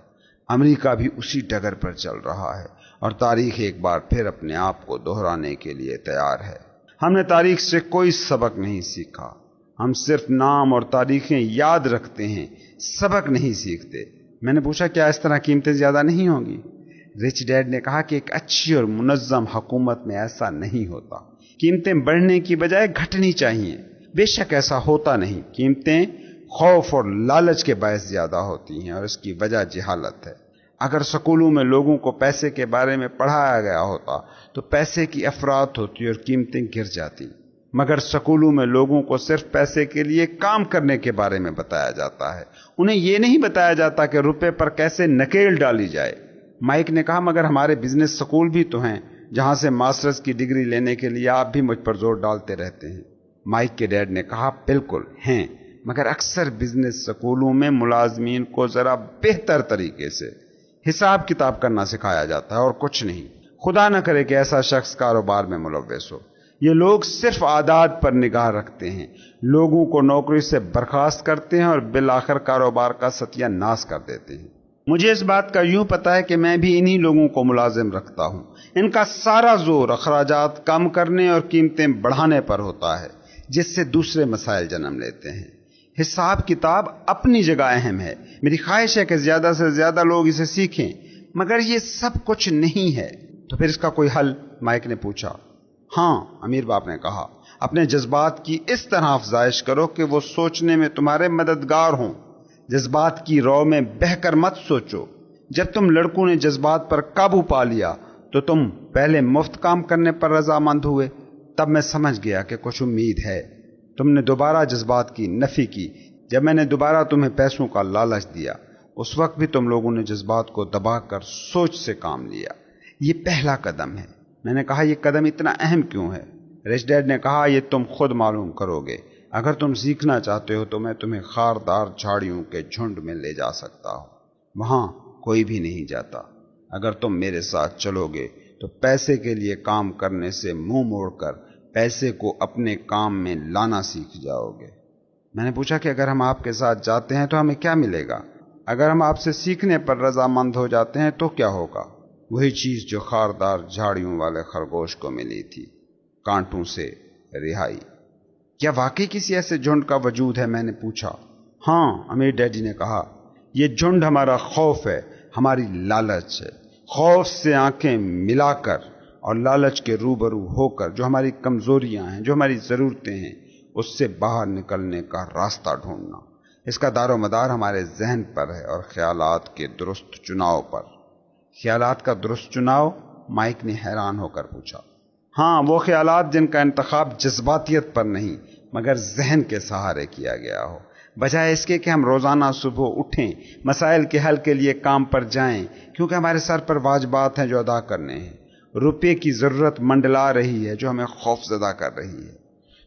امریکہ بھی اسی ڈگر پر چل رہا ہے اور تاریخ ایک بار پھر اپنے آپ کو دہرانے کے لیے تیار ہے۔ ہم نے تاریخ سے کوئی سبق نہیں سیکھا، ہم صرف نام اور تاریخیں یاد رکھتے ہیں، سبق نہیں سیکھتے۔ میں نے پوچھا کیا اس طرح قیمتیں زیادہ نہیں ہوں گی؟ رچ ڈیڈ نے کہا کہ ایک اچھی اور منظم حکومت میں ایسا نہیں ہوتا۔ قیمتیں بڑھنے کی بجائے گھٹنی چاہیے۔ بے شک ایسا ہوتا نہیں، قیمتیں خوف اور لالچ کے باعث زیادہ ہوتی ہیں اور اس کی وجہ جہالت ہے۔ اگر سکولوں میں لوگوں کو پیسے کے بارے میں پڑھایا گیا ہوتا تو پیسے کی افراط ہوتی اور قیمتیں گر جاتی، مگر سکولوں میں لوگوں کو صرف پیسے کے لیے کام کرنے کے بارے میں بتایا جاتا ہے، انہیں یہ نہیں بتایا جاتا کہ روپے پر کیسے نکیل ڈالی جائے۔ مائک نے کہا مگر ہمارے بزنس سکول بھی تو ہیں جہاں سے ماسٹرز کی ڈگری لینے کے لیے آپ بھی مجھ پر زور ڈالتے رہتے ہیں۔ مائک کے ڈیڈ نے کہا بالکل ہیں، مگر اکثر بزنس سکولوں میں ملازمین کو ذرا بہتر طریقے سے حساب کتاب کرنا سکھایا جاتا ہے اور کچھ نہیں۔ خدا نہ کرے کہ ایسا شخص کاروبار میں ملوث ہو۔ یہ لوگ صرف عادات پر نگاہ رکھتے ہیں، لوگوں کو نوکری سے برخاست کرتے ہیں اور بالآخر کاروبار کا ستیہ ناش کر دیتے ہیں۔ مجھے اس بات کا یوں پتہ ہے کہ میں بھی انہی لوگوں کو ملازم رکھتا ہوں۔ ان کا سارا زور اخراجات کم کرنے اور قیمتیں بڑھانے پر ہوتا ہے، جس سے دوسرے مسائل جنم لیتے ہیں۔ حساب کتاب اپنی جگہ اہم ہے، میری خواہش ہے کہ زیادہ سے زیادہ لوگ اسے سیکھیں، مگر یہ سب کچھ نہیں ہے۔ تو پھر اس کا کوئی حل؟ مائک نے پوچھا۔ ہاں، امیر باپ نے کہا، اپنے جذبات کی اس طرح افزائش کرو کہ وہ سوچنے میں تمہارے مددگار ہوں۔ جذبات کی رو میں بہہ کر مت سوچو۔ جب تم لڑکوں نے جذبات پر قابو پا لیا تو تم پہلے مفت کام کرنے پر رضامند ہوئے، تب میں سمجھ گیا کہ کچھ امید ہے۔ تم نے دوبارہ جذبات کی نفی کی جب میں نے دوبارہ تمہیں پیسوں کا لالچ دیا۔ اس وقت بھی تم لوگوں نے جذبات کو دبا کر سوچ سے کام لیا۔ یہ پہلا قدم ہے۔ میں نے کہا، یہ قدم اتنا اہم کیوں ہے؟ رچ ڈیڈ نے کہا، یہ تم خود معلوم کرو گے۔ اگر تم سیکھنا چاہتے ہو تو میں تمہیں خاردار جھاڑیوں کے جھنڈ میں لے جا سکتا ہوں، وہاں کوئی بھی نہیں جاتا۔ اگر تم میرے ساتھ چلو گے تو پیسے کے لیے کام کرنے سے منہ موڑ کر پیسے کو اپنے کام میں لانا سیکھ جاؤ گے۔ میں نے پوچھا کہ اگر ہم آپ کے ساتھ جاتے ہیں تو ہمیں کیا ملے گا؟ اگر ہم آپ سے سیکھنے پر رضامند ہو جاتے ہیں تو کیا ہوگا؟ وہی چیز جو خاردار جھاڑیوں والے خرگوش کو ملی تھی، کانٹوں سے رہائی۔ کیا واقعی کسی ایسے جھنڈ کا وجود ہے؟ میں نے پوچھا۔ ہاں، امیر ڈیڈی نے کہا، یہ جھنڈ ہمارا خوف ہے، ہماری لالچ ہے۔ خوف سے آنکھیں ملا کر اور لالچ کے روبرو ہو کر جو ہماری کمزوریاں ہیں، جو ہماری ضرورتیں ہیں، اس سے باہر نکلنے کا راستہ ڈھونڈنا۔ اس کا دار و مدار ہمارے ذہن پر ہے اور خیالات کے درست چناؤ پر۔ خیالات کا درست چناؤ؟ مائک نے حیران ہو کر پوچھا۔ ہاں، وہ خیالات جن کا انتخاب جذباتیت پر نہیں مگر ذہن کے سہارے کیا گیا ہو، بجائے اس کے کہ ہم روزانہ صبح اٹھیں، مسائل کے حل کے لیے کام پر جائیں، کیونکہ ہمارے سر پر واجبات ہیں جو ادا کرنے ہیں۔ روپے کی ضرورت منڈلا رہی ہے جو ہمیں خوف زدہ کر رہی ہے۔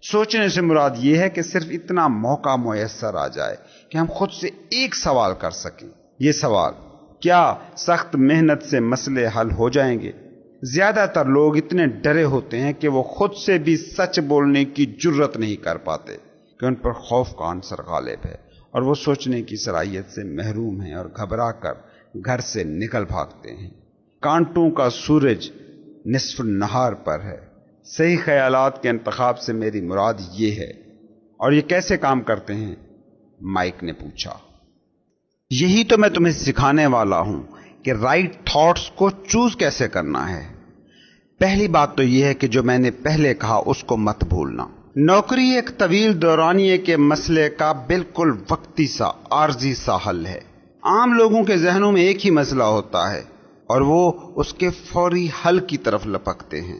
سوچنے سے مراد یہ ہے کہ صرف اتنا موقع میسر آ جائے کہ ہم خود سے ایک سوال کر سکیں۔ یہ سوال، کیا سخت محنت سے مسئلے حل ہو جائیں گے؟ زیادہ تر لوگ اتنے ڈرے ہوتے ہیں کہ وہ خود سے بھی سچ بولنے کی جرت نہیں کر پاتے کہ ان پر خوف کا عنصر غالب ہے اور وہ سوچنے کی صلاحیت سے محروم ہیں اور گھبرا کر گھر سے نکل بھاگتے ہیں۔ کانٹوں کا سورج نصف نہار پر ہے۔ صحیح خیالات کے انتخاب سے میری مراد یہ ہے۔ اور یہ کیسے کام کرتے ہیں؟ مائک نے پوچھا۔ یہی تو میں تمہیں سکھانے والا ہوں کہ رائٹ تھاٹس کو چوز کیسے کرنا ہے۔ پہلی بات تو یہ ہے کہ جو میں نے پہلے کہا اس کو مت بھولنا۔ نوکری ایک طویل دورانیے کے مسئلے کا بالکل وقتی سا عارضی سا حل ہے۔ عام لوگوں کے ذہنوں میں ایک ہی مسئلہ ہوتا ہے اور وہ اس کے فوری حل کی طرف لپکتے ہیں۔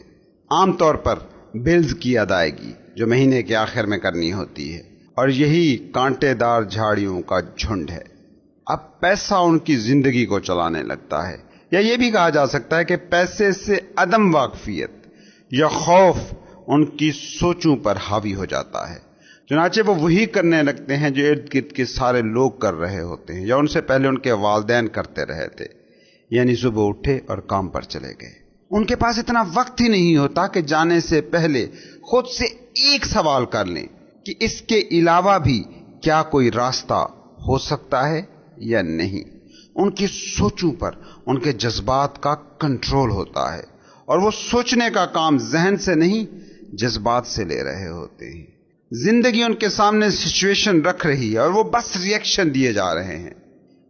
عام طور پر بلز کی ادائیگی جو مہینے کے آخر میں کرنی ہوتی ہے، اور یہی کانٹے دار جھاڑیوں کا جھنڈ ہے۔ اب پیسہ ان کی زندگی کو چلانے لگتا ہے، یا یہ بھی کہا جا سکتا ہے کہ پیسے سے عدم واقفیت یا خوف ان کی سوچوں پر حاوی ہو جاتا ہے، چنانچہ وہ وہی کرنے لگتے ہیں جو ارد گرد کے سارے لوگ کر رہے ہوتے ہیں یا ان سے پہلے ان کے والدین کرتے رہے تھے، یعنی صبح اٹھے اور کام پر چلے گئے۔ ان کے پاس اتنا وقت ہی نہیں ہوتا کہ جانے سے پہلے خود سے ایک سوال کر لیں کہ اس کے علاوہ بھی کیا کوئی راستہ ہو سکتا ہے یا نہیں۔ ان کی سوچوں پر ان کے جذبات کا کنٹرول ہوتا ہے، اور وہ سوچنے کا کام ذہن سے نہیں جذبات سے لے رہے ہوتے ہیں۔ زندگی ان کے سامنے سچویشن رکھ رہی ہے اور وہ بس ریئیکشن دیے جا رہے ہیں۔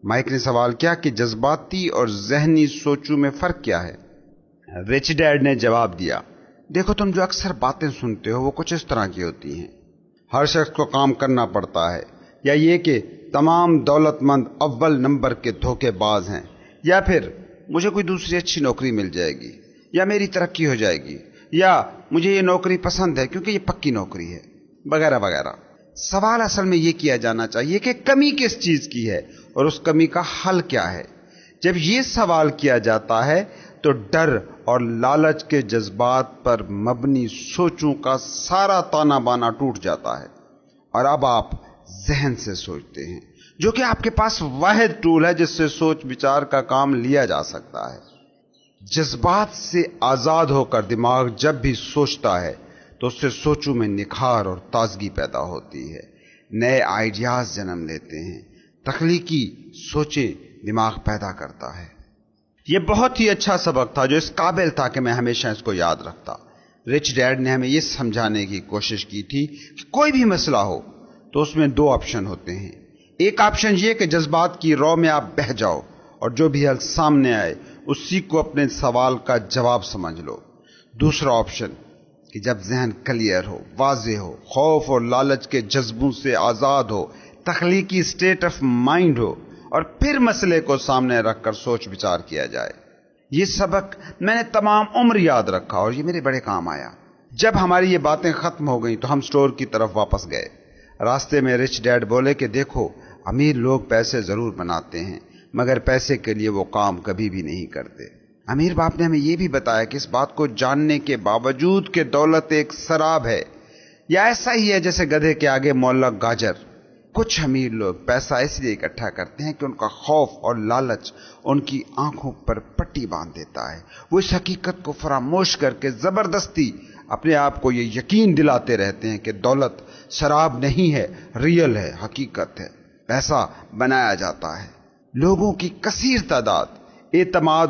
مائک نے سوال کیا کہ جذباتی اور ذہنی سوچوں میں فرق کیا ہے؟ رچ ڈیڈ نے جواب دیا، دیکھو، تم جو اکثر باتیں سنتے ہو وہ کچھ اس طرح کی ہوتی ہیں: ہر شخص کو کام کرنا پڑتا ہے، یا یہ کہ تمام دولت مند اول نمبر کے دھوکے باز ہیں، یا پھر مجھے کوئی دوسری اچھی نوکری مل جائے گی، یا میری ترقی ہو جائے گی، یا مجھے یہ نوکری پسند ہے کیونکہ یہ پکی نوکری ہے، وغیرہ وغیرہ۔ سوال اصل میں یہ کیا جانا چاہیے کہ کمی کس چیز کی ہے اور اس کمی کا حل کیا ہے۔ جب یہ سوال کیا جاتا ہے تو ڈر اور لالچ کے جذبات پر مبنی سوچوں کا سارا تانا بانا ٹوٹ جاتا ہے، اور اب آپ ذہن سے سوچتے ہیں، جو کہ آپ کے پاس واحد ٹول ہے جس سے سوچ بچار کا کام لیا جا سکتا ہے۔ جذبات سے آزاد ہو کر دماغ جب بھی سوچتا ہے تو اس سے سوچوں میں نکھار اور تازگی پیدا ہوتی ہے، نئے آئیڈیاز جنم لیتے ہیں، تخلیقی سوچیں دماغ پیدا کرتا ہے۔ یہ بہت ہی اچھا سبق تھا جو اس قابل تھا کہ میں ہمیشہ اس کو یاد رکھتا۔ رچ ڈیڈ نے ہمیں یہ سمجھانے کی کوشش کی تھی کہ کوئی بھی مسئلہ ہو تو اس میں دو آپشن ہوتے ہیں۔ ایک آپشن یہ کہ جذبات کی رو میں آپ بہہ جاؤ اور جو بھی حل سامنے آئے اسی کو اپنے سوال کا جواب سمجھ لو۔ دوسرا آپشن کہ جب ذہن کلیئر ہو، واضح ہو، خوف اور لالچ کے جذبوں سے آزاد ہو، تخلیقی سٹیٹ آف مائنڈ ہو، اور پھر مسئلے کو سامنے رکھ کر سوچ بچار کیا جائے۔ یہ سبق میں نے تمام عمر یاد رکھا اور یہ میرے بڑے کام آیا۔ جب ہماری یہ باتیں ختم ہو گئیں تو ہم سٹور کی طرف واپس گئے۔ راستے میں رچ ڈیڈ بولے کہ دیکھو، امیر لوگ پیسے ضرور بناتے ہیں مگر پیسے کے لیے وہ کام کبھی بھی نہیں کرتے۔ امیر باپ نے ہمیں یہ بھی بتایا کہ اس بات کو جاننے کے باوجود کہ دولت ایک سراب ہے، یا ایسا ہی ہے جیسے گدھے کے آگے معلق گاجر۔ کچھ امیر لوگ پیسہ اس لیے اکٹھا کرتے ہیں کہ ان کا خوف اور لالچ ان کی آنکھوں پر پٹی باندھ دیتا ہے۔ وہ اس حقیقت کو فراموش کر کے زبردستی اپنے آپ کو یہ یقین دلاتے رہتے ہیں کہ دولت شراب نہیں ہے، ریئل ہے، حقیقت ہے۔ پیسہ بنایا جاتا ہے۔ لوگوں کی کثیر تعداد اعتماد